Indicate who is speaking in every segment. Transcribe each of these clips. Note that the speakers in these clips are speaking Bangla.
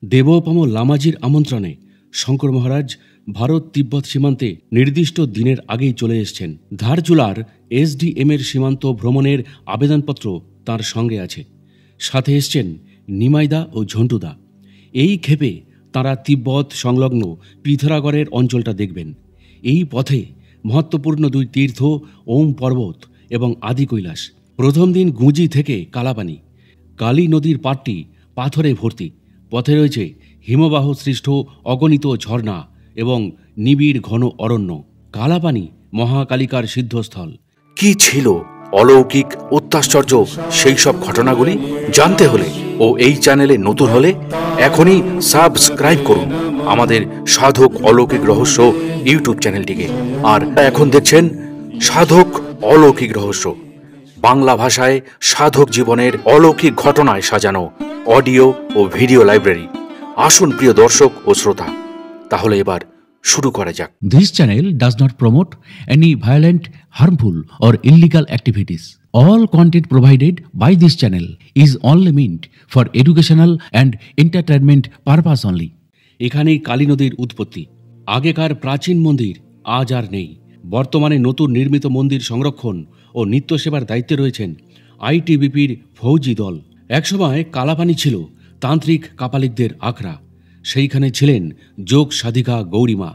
Speaker 1: দেবোপম লামাজির আমন্ত্রণে শঙ্কর মহারাজ ভারত তিব্বত সীমান্তে নির্দিষ্ট দিনের আগেই চলে এসেছেন। ধারচুলার SDM এর সীমান্ত ভ্রমণের আবেদনপত্র তার সঙ্গে আছে। সাথে এসছেন নিমাইদা ও ঝন্টুদা। এই ক্ষেপে তাঁরা তিব্বত সংলগ্ন পিথরাগড়ের অঞ্চলটা দেখবেন। এই পথে মহত্বপূর্ণ দুই তীর্থ ওম পর্বত এবং আদি কৈলাস। প্রথম দিন গুঁজি থেকে কালাপানি। কালী নদীর পাড়টি পাথরে ভর্তি। পথে রয়েছে হিমবাহ সৃষ্ট অগণিত ঝর্ণা এবং নিবিড় ঘন অরণ্য। কালাপানি মহাকালিকার সিদ্ধস্থল।
Speaker 2: কি ছিল অলৌকিক অত্যাশ্চর্য সেই সব ঘটনাগুলি জানতে হলে ও এই চ্যানেলে নতুন হলে এখনই সাবস্ক্রাইব করুন আমাদের সাধক অলৌকিক রহস্য ইউটিউব চ্যানেলটিকে। আর এখন দেখছেন সাধক অলৌকিক রহস্য, বাংলা ভাষায় সাধক জীবনের অলৌকিক ঘটনায় সাজানো অডিও ও ভিডিও লাইব্রেরি। আসুন প্রিয় দর্শক ও শ্রোতা, তাহলে এবার শুরু করা যাক।
Speaker 3: This channel does not promote any violent, harmful or illegal activities. All content provided by this channel is only meant for educational and entertainment purpose only.
Speaker 1: এখানেই কালী নদীর উৎপত্তি। আগেকার প্রাচীন মন্দির আজ আর নেই। বর্তমানে নতুন নির্মিত মন্দির সংরক্ষণ ও নিত্য সেবার দায়িত্বে রয়েছেন ITBPর ফৌজি দল। একসময় কালাপানি ছিল তান্ত্রিক কাপালিকদের আখড়া। সেইখানে ছিলেন যোগ সাধিকা গৌরীমা।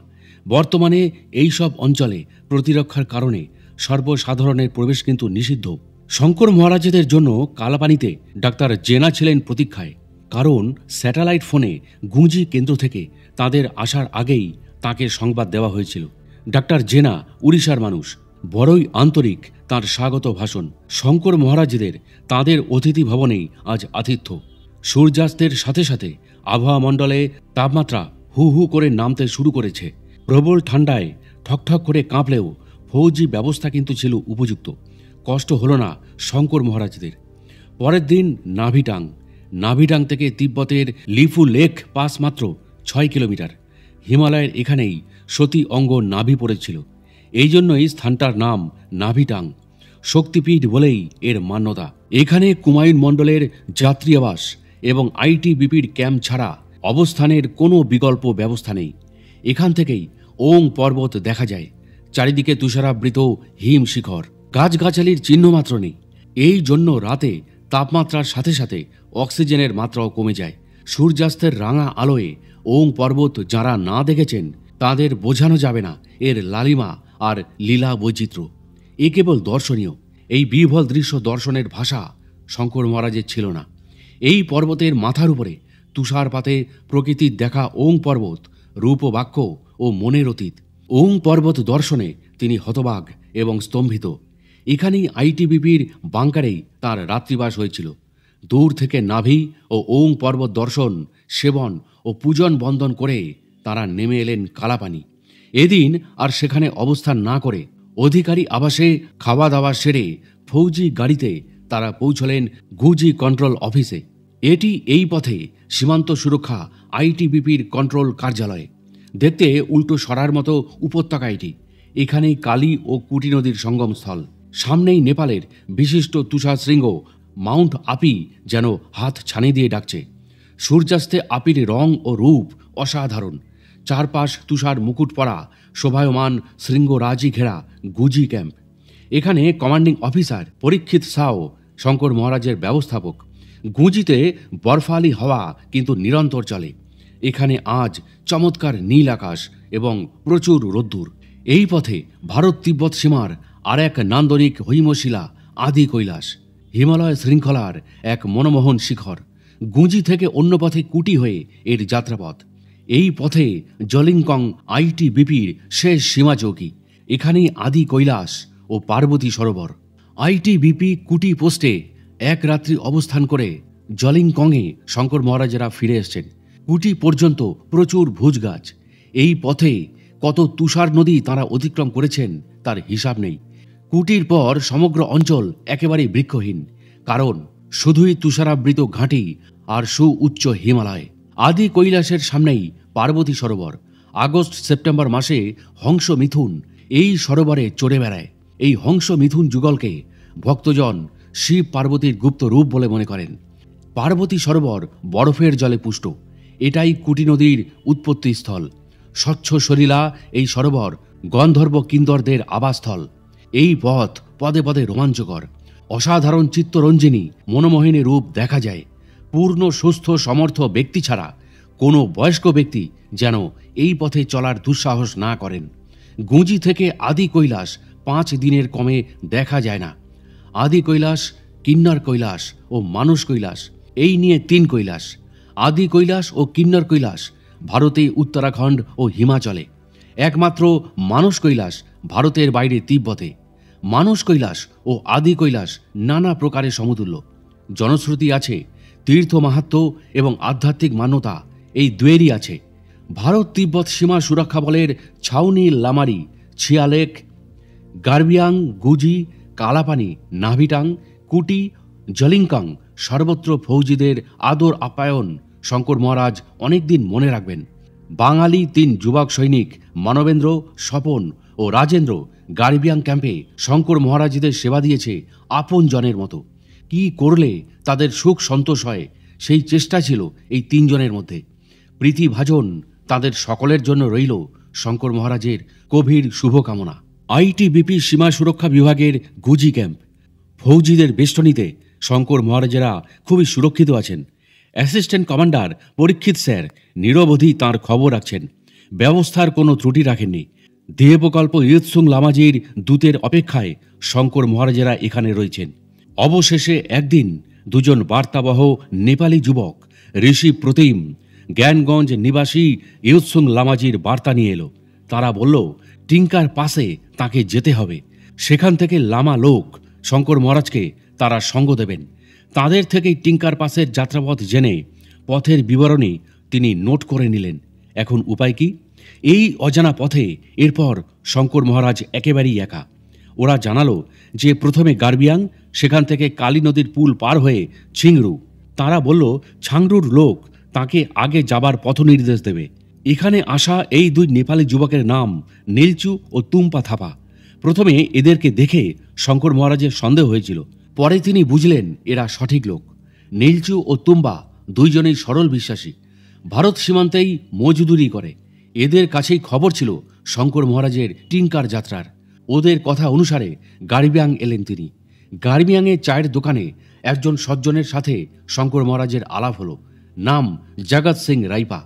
Speaker 1: বর্তমানে এই সব অঞ্চলে প্রতিরক্ষার কারণে সর্বসাধারণের প্রবেশ কিন্তু নিষিদ্ধ। শঙ্কর মহারাজদের জন্য কালাপানিতে ডাক্তার জেনা ছিলেন প্রতীক্ষায়। কারণ স্যাটেলাইট ফোনে গুঁজি কেন্দ্র থেকে তাদের আসার আগেই তাকে সংবাদ দেওয়া হয়েছিল। ডাক্তার জেনা উড়িষ্যার মানুষ। বড়ই আন্তরিক তার স্বাগত ভাষণ। শঙ্কর মহারাজদের তাদের অতিথি ভবনেই আজ আতিথ্য। সূর্যাস্তের সাথে সাথে আবহাওয়া মণ্ডলে তাপমাত্রা হু হু করে নামতে শুরু করেছে। প্রবল ঠান্ডায় ঠকঠক করে কাঁপলেও ফৌজি ব্যবস্থা কিন্তু ছিল উপযুক্ত। কষ্ট হলো না শঙ্কর মহারাজদের। পরের দিন নাভিটাং। নাভিটাং থেকে তিব্বতের লিফু লেক পাস মাত্র 6 কিলোমিটার। হিমালয়ের এখানেই সতী অঙ্গ নাভি পড়েছিল। এই জন্যই স্থানটার নাম নাভিটাং। শক্তিপীঠ বলেই এর মান্যতা। এখানে কুমায়ুন মণ্ডলের যাত্রী আবাস এবং ITBPর ক্যাম্প ছাড়া অবস্থানের কোনো বিকল্প ব্যবস্থা নেই। এখান থেকেই ওং পর্বত দেখা যায়। চারিদিকে তুষারাবৃত হিম শিখর, গাছগাছালির চিহ্ন মাত্র নেই। এই জন্য রাতে তাপমাত্রার সাথে সাথে অক্সিজেনের মাত্রাও কমে যায়। সূর্যাস্তের রাঙা আলোয় ওং পর্বত যারা না দেখেছেন তাদের বোঝানো যাবে না এর লালিমা আর লীলা বৈচিত্র্য। এ কেবল দর্শনীয়। এই বিহ্বল দৃশ্য দর্শনের ভাষা শঙ্কর মহারাজের ছিল না। এই পর্বতের মাথার উপরে তুষারপাতে প্রকৃতির দেখা ওং পর্বত রূপবাক্য ও মনের অতীত। ওং পর্বত দর্শনে তিনি হতবাক এবং স্তম্ভিত। এখানেই ITBPর বাংকারেই তার রাত্রিবাস হয়েছিল। দূর থেকে নাভি ও ওং পর্বত দর্শন, সেবন ও পূজন বন্দন করে তারা নেমে এলেন কালাপানি। এদিন আর সেখানে অবস্থান না করে অধিকারী আবাসে খাওয়া দাওয়া সেরে ফৌজি গাড়িতে তারা পৌঁছলেন গুজি কন্ট্রোল অফিসে। এটি এই পথে সীমান্ত সুরক্ষা ITBPর কন্ট্রোল কার্যালয়। দেখতে উল্টো সরার মতো উপত্যকা এটি। এখানেই কালী ও কুটি নদীর সঙ্গমস্থল। সামনেই নেপালের বিশিষ্ট তুষার শৃঙ্গ মাউন্ট আপি যেন হাত ছানি দিয়ে ডাকছে। সূর্যাস্তে আপির রং ও রূপ অসাধারণ। চারপাশ তুষার মুকুট পরা শোভায়মান শৃঙ্গরাজি ঘেরা গুজি ক্যাম্প। এখানে কমান্ডিং অফিসার পরীক্ষিত সাও শঙ্কর মহারাজের ব্যবস্থাপক। গুঁজিতে বরফালি হাওয়া কিন্তু নিরন্তর চলে। এখানে আজ চমৎকার নীল আকাশ এবং প্রচুর রোদ্দুর। এই পথে ভারত তিব্বত সীমার আর এক নান্দনিক হৈমশিলা আদি কৈলাস, হিমালয় শৃঙ্খলার এক মনমোহন শিখর। গুঁজি থেকে অন্য পথে কুটি হয়ে এর যাত্রাপথ। এই পথে জলিংকং ITBPর শেষ সীমা চৌকি। এখানেই আদি কৈলাস ও পার্বতী সরোবর। ITBP কুটি পোস্টে এক রাত্রি অবস্থান করে জলিংকংয়ে শঙ্কর মহারাজেরা ফিরে এসছেন। কুটি পর্যন্ত প্রচুর ভুজ গাছ। এই পথে কত তুষার নদী তাঁরা অতিক্রম করেছেন তার হিসাব নেই। কুটির পর সমগ্র অঞ্চল একেবারেই বৃক্ষহীন। কারণ শুধুই তুষারাবৃত ঘাঁটি আর সুউচ্চ হিমালয়। আদি কৈলাসের সামনেই পার্বতী সরোবর। আগস্ট সেপ্টেম্বর মাসে হংস মিথুন এই সরোবরে চড়ে বেড়ায়। এই হংস মিথুন যুগলকে ভক্তজন শিব পার্বতীর গুপ্ত রূপ বলে মনে করেন। পার্বতী সরোবর বরফের জলে পুষ্ট। এটাই কুটি নদীর উৎপত্তিস্থল। স্বচ্ছ সলিলা এই সরোবর গন্ধর্ব কিন্নরদের আবাসস্থল। এই পথ পদে পদে রোমাঞ্চকর, অসাধারণ চিত্তরঞ্জিনী মনোমোহিনী রূপ দেখা যায়। পূর্ণ সুস্থ সমর্থ ব্যক্তি ছাড়া কোনো বয়স্ক ব্যক্তি যেন এই পথে চলার দুঃসাহস না করেন। গুঁজি থেকে আদি কৈলাস 5 দিনের কমে দেখা যায় না। আদি কৈলাস, কিন্নর কৈলাস ও মানস কৈলাস, এই নিয়ে 3 কৈলাস। আদি কৈলাস ও কিন্নর কৈলাস ভারতে উত্তরাখণ্ড ও হিমাচলে। একমাত্র মানস কৈলাস ভারতের বাইরে তিব্বতে। মানস কৈলাস ও আদি কৈলাস নানা প্রকারে সমতুল্য। জনশ্রুতি আছে, তীর্থ মাহাত্ম্য এবং আধ্যাত্মিক মান্যতা এই দুয়েরই আছে। ভারত তিব্বত সীমা সুরক্ষা বলের ছাউনি লামারি, ছিয়ালেক, গার্বিয়াং, গুজি, কালাপানি, নাভিটাং, কুটি, জলিংকাং সর্বত্র ফৌজিদের আদর আপ্যায়ন শঙ্কর মহারাজ অনেকদিন মনে রাখবেন। বাঙালি 3 যুবক সৈনিক মানবেন্দ্র, স্বপন ও রাজেন্দ্র গার্বিয়াং ক্যাম্পে শঙ্কর মহারাজদের সেবা দিয়েছে আপন জনের মতো। কি করলে তাদের সুখ সন্তোষ হয় সেই চেষ্টা ছিল এই 3 জনের মধ্যে। প্রীতিভাজন তাদের সকলের জন্য রইল শঙ্কর মহারাজের গভীর শুভকামনা। আইটিবিপি সীমা সুরক্ষা বিভাগের গুজি ক্যাম্প। ফৌজিদের বেষ্টনীতে শঙ্কর মহারাজেরা খুবই সুরক্ষিত আছেন। অ্যাসিস্ট্যান্ট কমান্ডার পরীক্ষিত স্যার নিরবধি তাঁর খবর রাখছেন, ব্যবস্থার কোনো ত্রুটি রাখেননি। দেহ প্রকল্প ইয়ৎসুং লামাজির দূতের অপেক্ষায় শঙ্কর মহারাজেরা এখানে রয়েছেন। অবশেষে একদিন 2 জন বার্তাবহ নেপালি যুবক ঋষি প্রতিম জ্ঞানগঞ্জ নিবাসী ইয়ৎসুং লামাজির বার্তা নিয়ে এলো। তারা বলল টিঙ্কার পাশে তাকে যেতে হবে। সেখান থেকে লামা লোক শঙ্কর মহারাজকে তারা সঙ্গ দেবেন। তাদের থেকেই টিঙ্কার পাশের যাত্রাপথ জেনে পথের বিবরণী তিনি নোট করে নিলেন। এখন উপায় কি? এই অজানা পথে এরপর শঙ্কর মহারাজ একেবারেই একা। ওরা জানালো যে প্রথমে গার্বিয়াং, সেখান থেকে কালী নদীর পুল পার হয়ে ছিংরু। তারা বলল ছাংরুর লোক তাকে আগে যাবার পথ নির্দেশ দেবে। এখানে আসা এই 2 নেপালি যুবকের নাম নীলচু ও তুম্পা থাপা। প্রথমে এদেরকে দেখে শঙ্কর মহারাজের সন্দেহ হয়েছিল, পরে তিনি বুঝলেন এরা সঠিক লোক। নীলচু ও তুম্বা 2 জনেই সরল বিশ্বাসী, ভারত সীমান্তেই মজদুরি করে। এদের কাছেই খবর ছিল শঙ্কর মহারাজের টিঙ্কার যাত্রার। ওদের কথা অনুসারে গার্বিয়াং এলেন তিনি। গার্বিয়াংয়ে চায়ের দোকানে একজন সজ্জনের সাথে শঙ্কর মহারাজের আলাপ হলো। নাম জগৎ সিং রাইপা।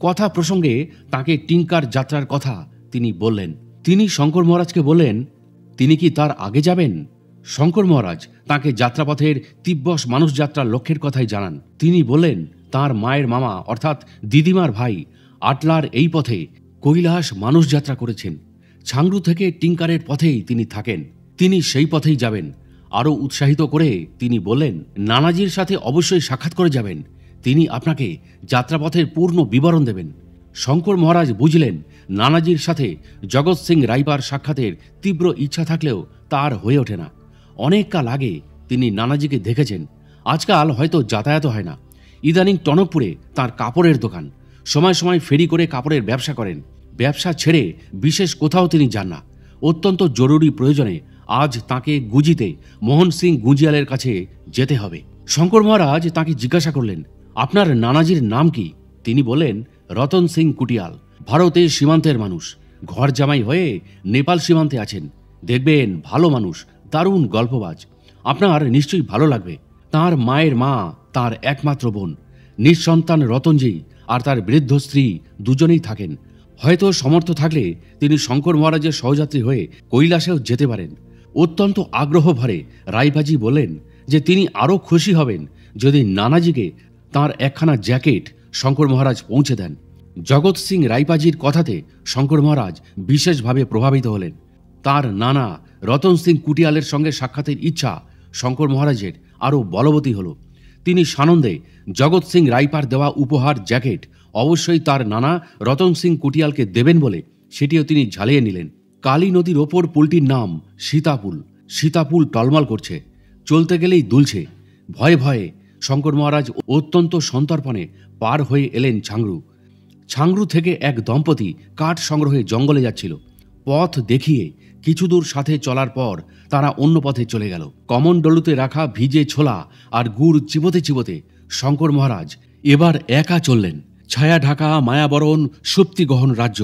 Speaker 1: কথা প্রসঙ্গে তাকে টিঙ্কার যাত্রার কথা তিনি বললেন। তিনি শঙ্কর মহারাজকে বললেন তিনি কি তার আগে যাবেন। শঙ্কর মহারাজ তাকে যাত্রাপথের তিব্বস মানুষ যাত্রার লক্ষ্যের কথাই জানান। তিনি বললেন তার মায়ের মামা অর্থাৎ দিদিমার ভাই আটলার এই পথে কৈলাস মানুষ যাত্রা করেছেন। ছাংরু থেকে টিঙ্কারের পথেই তিনি থাকেন, তিনি সেই পথেই যাবেন। আরও উৎসাহিত করে তিনি বললেন নানাজির সাথে অবশ্যই সাক্ষাৎ করে যাবেন, তিনি আপনাকে যাত্রাপথের পূর্ণ বিবরণ দেবেন। শঙ্কর মহারাজ বুঝলেন নানাজির সাথে জগৎ সিং রাইপার সাক্ষাতের তীব্র ইচ্ছা থাকলেও তার হয়ে ওঠে না। অনেক কাল আগে তিনি নানাজিকে দেখেছেন, আজকাল হয়তো যাতায়াত হয় না। ইদানিং টনকপুরে তার কাপড়ের দোকান, সময় সময় ফেরি করে কাপড়ের ব্যবসা করেন। ব্যবসা ছেড়ে বিশেষ কোথাও তিনি যান না। অত্যন্ত জরুরি প্রয়োজনে আজ তাকে গুজিতে মোহন সিং গুজিয়ালের কাছে যেতে হবে। শঙ্কর মহারাজ তাকে জিজ্ঞাসা করলেন আপনার নানাজির নাম কি। তিনি বললেন রতন সিং কুটিয়াল, ভারতের সীমান্তের মানুষ, ঘর জামাই হয়ে নেপাল সীমান্তে আছেন। দেখবেন ভালো মানুষ, দারুণ গল্পবাজ, আপনার নিশ্চয়ই ভালো লাগবে। তার মায়ের মা তার একমাত্র বোন, নিঃসন্তান রতনজি আর তার বৃদ্ধ স্ত্রী 2 জনেই থাকেন। হয়তো সমর্থ থাকলে তিনি শঙ্কর মহারাজের সহযাত্রী হয়ে কৈলাসেও যেতে পারেন। অত্যন্ত আগ্রহ ভরে রায়বাজি বললেন যে তিনি আরও খুশি হবেন যদি নানাজিকে তার একখানা জ্যাকেট শঙ্কর মহারাজ পৌঁছে দেন। জগৎ সিং রায়বাজির কথাতে শঙ্কর মহারাজ বিশেষভাবে প্রভাবিত হলেন। তার নানা রতন সিং কুটিয়ালের সঙ্গে সাক্ষাতের ইচ্ছা শঙ্কর মহারাজের আরও বলবতী হল। তিনি সানন্দে জগৎ সিং রাইপার দেওয়া উপহার জ্যাকেট অবশ্যই তার নানা রতন সিং কুটিয়ালকে দেবেন বলে সেটিও তিনি ঝালিয়ে নিলেন। কালী নদীর ওপর পুলটির নাম সীতাপুল। সীতাপুল টলমল করছে, চলতে গেলেই দুলছে। ভয়ে ভয়ে শঙ্কর মহারাজ অত্যন্ত সন্তর্পণে পার হয়ে এলেন ছাংরু। ছাংরু থেকে এক দম্পতি কাঠ সংগ্রহে জঙ্গলে যাচ্ছিল। পথ দেখিয়ে কিছু দূর সাথে চলার পর তারা অন্য পথে চলে গেল। কমণ্ডলুতে রাখা ভিজে ছোলা আর গুড় চিবোতে চিবোতে শঙ্কর মহারাজ এবার একা চললেন। ছায়া ঢাকা মায়াবরণ সুপ্তিগহন রাজ্য,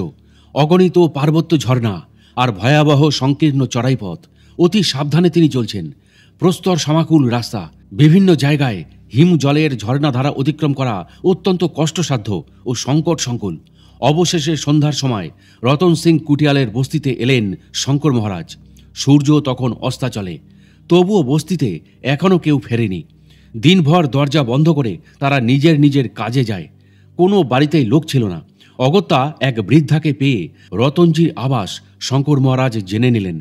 Speaker 1: অগণিত পার্বত্য ঝর্ণা আর ভয়াবহ সংকীর্ণ চড়াইপথ। অতি সাবধানে তিনি চলছেন। প্রস্তর সমাকুল রাস্তা, বিভিন্ন জায়গায় হিম জলের ঝর্ণাধারা অতিক্রম করা অত্যন্ত কষ্টসাধ্য ও সংকট সংকুল। অবশেষে সন্ধ্যার সময় রতন সিং কুটিয়ালের বস্তিতে এলেন শঙ্কর মহারাজ। সূর্য তখন অস্তাচলে, তবুও বস্তিতে এখনও কেউ ফেরেনি। দিনভর দরজা বন্ধ করে তারা নিজের নিজের কাজে যায়। কোনো বাড়িতেই লোক ছিল না। অগত্যা এক বৃদ্ধাকে পেয়ে রতনজির আবাস শঙ্কর মহারাজ জেনে নিলেন।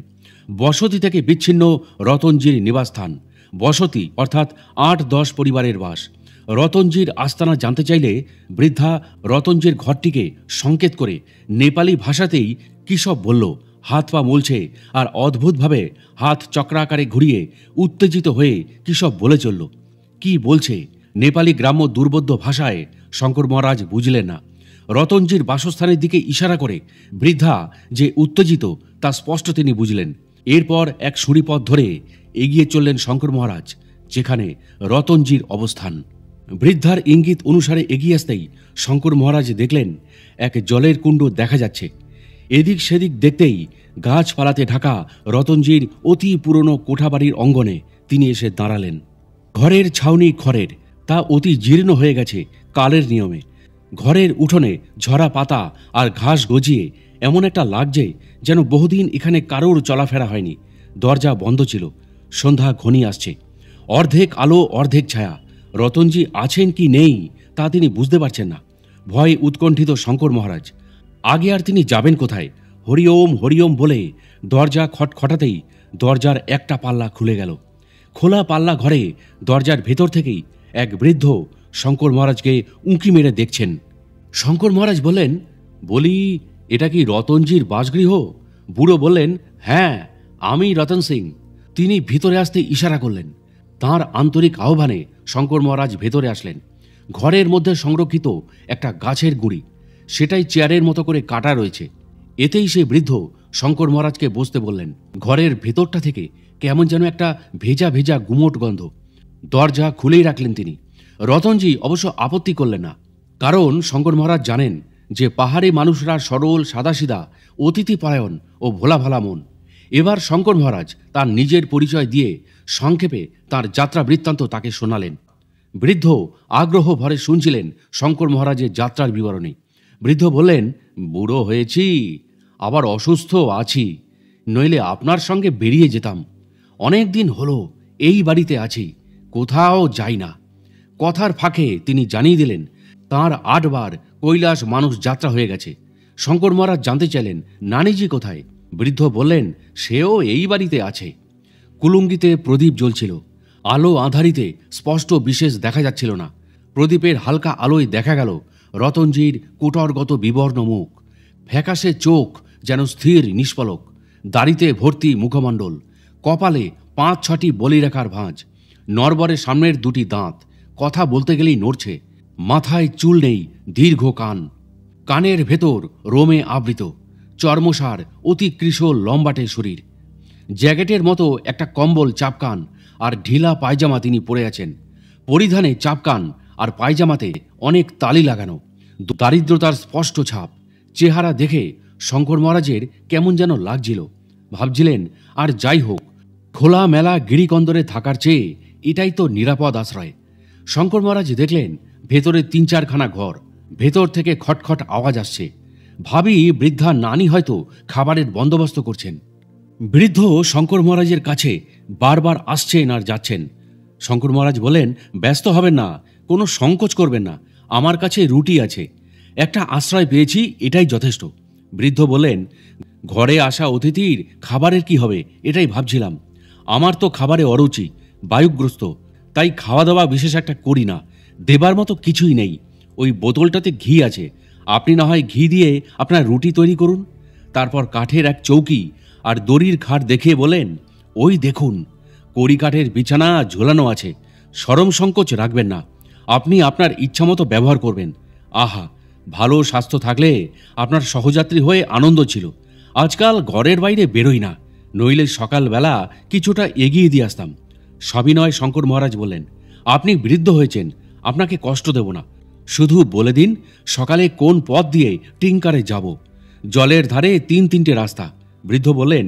Speaker 1: বসতি থেকে বিচ্ছিন্ন রতনজির নিবাসস্থান। বসতি অর্থাৎ ৮-১০ পরিবারের বাস। রতনজির আস্তানা জানতে চাইলে বৃদ্ধা রতনজির ঘরটিকে সংকেত করে নেপালি ভাষাতেই কী সব বলল। হাত পা মলছে আর অদ্ভুতভাবে হাত চক্রাকারে ঘুরিয়ে উত্তেজিত হয়ে কী সব বলে চলল। কি বলছে নেপালি গ্রাম্য দুর্বোধ্য ভাষায় শঙ্কর মহারাজ বুঝলেন না। রতনজির বাসস্থানের দিকে ইশারা করে বৃদ্ধা যে উত্তেজিত তা স্পষ্ট তিনি বুঝলেন। এরপর এক সুড়িপথ ধরে এগিয়ে চললেন শঙ্কর মহারাজ, যেখানে রতনজির অবস্থান। বৃদ্ধার ইঙ্গিত অনুসারে এগিয়ে আসতেই শঙ্কর মহারাজ দেখলেন এক জলের কুণ্ড দেখা যাচ্ছে। এদিক সেদিক দেখতেই গাছপালাতে ঢাকা রতনজির অতি পুরনো কোঠাবাড়ির অঙ্গনে তিনি এসে দাঁড়ালেন। ঘরের ছাউনি খড়ের, তা অতি জীর্ণ হয়ে গেছে কালের নিয়মে। ঘরের উঠোনে ঝরা পাতা আর ঘাস গজিয়ে এমন একটা লাগছে যেন বহুদিন এখানে কারোর চলাফেরা হয়নি। দরজা বন্ধ ছিল। সন্ধ্যা ঘনিয়ে আসছে। অর্ধেক আলো অর্ধেক ছায়া। রতনজি আছেন কি নেই তা তিনি বুঝতে পারছেন না। ভয়ে উৎকণ্ঠিত শঙ্কর মহারাজ। আগে আর তিনি যাবেন কোথায়? হরিওম হরিওম বলে দরজা খটখটাতেই দরজার একটা পাল্লা খুলে গেল। খোলা পাল্লা ঘরে দরজার ভেতর থেকেই এক বৃদ্ধ শঙ্কর মহারাজকে উঁকি মেরে দেখছেন। শঙ্কর মহারাজ বললেন, বলি এটা কি রতনজির বাসগৃহ? বুড়ো বললেন, হ্যাঁ, আমি রতন সিং। তিনি ভিতরে আসতে ইশারা করলেন। তাঁর আন্তরিক আহ্বানে শঙ্কর মহারাজ ভেতরে আসলেন। ঘরের মধ্যে সংরক্ষিত একটা গাছের গুঁড়ি, সেটাই চেয়ারের মতো করে কাটা রয়েছে। এতেই সেই বৃদ্ধ শঙ্কর মহারাজকে বসতে বললেন। ঘরের ভেতরটা থেকে কেমন যেন একটা ভেজা ভেজা গুমোট গন্ধ। দরজা খুলেই রাখলেন তিনি। রতনজি অবশ্য আপত্তি করলেন না, কারণ শঙ্কর মহারাজ জানেন যে পাহাড়ি মানুষরা সরল সাদাসিধা, অতিথিপরায়ণ ও ভোলা ভালা মন। এবার শঙ্কর মহারাজ তার নিজের পরিচয় দিয়ে সংক্ষেপে তার যাত্রা বৃত্তান্ত তাকে শোনালেন। বৃদ্ধ আগ্রহ ভরে শুনছিলেন শঙ্কর মহারাজের যাত্রার বিবরণী। বৃদ্ধ বললেন, বুড়ো হয়েছি, আবার অসুস্থ আছি, নইলে আপনার সঙ্গে বেরিয়ে যেতাম। অনেক দিন হলো এই বাড়িতে আছি, কোথাও যাই না। কথার ফাঁকে তিনি জানিয়ে দিলেন তাঁর 8 বার কৈলাস মানুষ যাত্রা হয়ে গেছে। শঙ্কর মহারাজ জানতে চাইলেন, নানিজি কোথায়? বৃদ্ধ বললেন, সেও এই বাড়িতে আছে। কুলুঙ্গিতে প্রদীপ জ্বলছিল। আলো আঁধারিতে স্পষ্ট বিশেষ দেখা যাচ্ছিল না। প্রদীপের হালকা আলোয় দেখা গেল রতনজির কুটরগত বিবর্ণ মুখ, ফ্যাকাশে চোখ যেন স্থির নিষ্পলক, দাড়িতে ভর্তি মুখমণ্ডল, কপালে 5-6টি বলিরেখার ভাঁজ, নরবরের সামনের 2টি দাঁত, কথা বলতে গেলেই নড়ছে, মাথায় চুল নেই, দীর্ঘ কান, কানের ভেতর রোমে আবৃত, চর্মসার অতি কৃশ লম্বাটে শরীর। জ্যাকেটের মতো একটা কম্বল চাপকান আর ঢিলা পায়জামা তিনি পরে আছেন। পরিধানে চাপকান আর পায়জামাতে অনেক তালি লাগানো, দারিদ্রতার স্পষ্ট ছাপ। চেহারা দেখে শঙ্কর মহারাজের কেমন যেন লাগছিল। ভাবছিলেন, আর যাই হোক, খোলা মেলা গিরিকন্দরে থাকার চেয়ে এটাই তো নিরাপদ আশ্রয়। শঙ্কর মহারাজ দেখলেন ভেতরে 3-4খানা ঘর। ভেতর থেকে খটখট আওয়াজ আসছে। ভাবি বৃদ্ধা নানি হয়তো খাবারের বন্দোবস্ত করছেন। বৃদ্ধ শঙ্কর মহারাজের কাছে বারবার আসছেন আর যাচ্ছেন। শঙ্কর মহারাজ বলেন, ব্যস্ত হবেন না, কোনো সংকোচ করবেন না, আমার কাছে রুটি আছে, একটা আশ্রয় পেয়েছি, এটাই যথেষ্ট। বৃদ্ধ বললেন, ঘরে আসা অতিথির খাবারের কি হবে এটাই ভাবছিলাম। আমার তো খাবারে অরুচি, বায়ুগ্রস্ত, তাই খাওয়া দাওয়া বিশেষ একটা করি না। দেবার মতো কিছুই নেই। ওই বোতলটাতে ঘি আছে, আপনি না হয় ঘি দিয়ে আপনার রুটি তৈরি করুন। তারপর কাঠের এক চৌকি আর দড়ির খাট দেখিয়ে বলেন, ওই দেখুন, কড়ি কাঠের বিছানা ঝোলানো আছে, শরম সংকোচ রাখবেন না, আপনি আপনার ইচ্ছামতো ব্যবহার করবেন। আহা, ভালো স্বাস্থ্য থাকলে আপনার সহযাত্রী হয়ে আনন্দ ছিল। আজকাল ঘরের বাইরে বেরোই না, নইলে সকালবেলা কিছুটা এগিয়ে দিয়ে আসতাম। সবিনয় শঙ্কর মহারাজ বললেন, আপনি বৃদ্ধ হয়েছেন, আপনাকে কষ্ট দেব না, শুধু বলে দিন সকালে কোন পথ দিয়ে টিঙ্কারে যাব। জলের ধারে 3-3টে রাস্তা। বৃদ্ধ বললেন,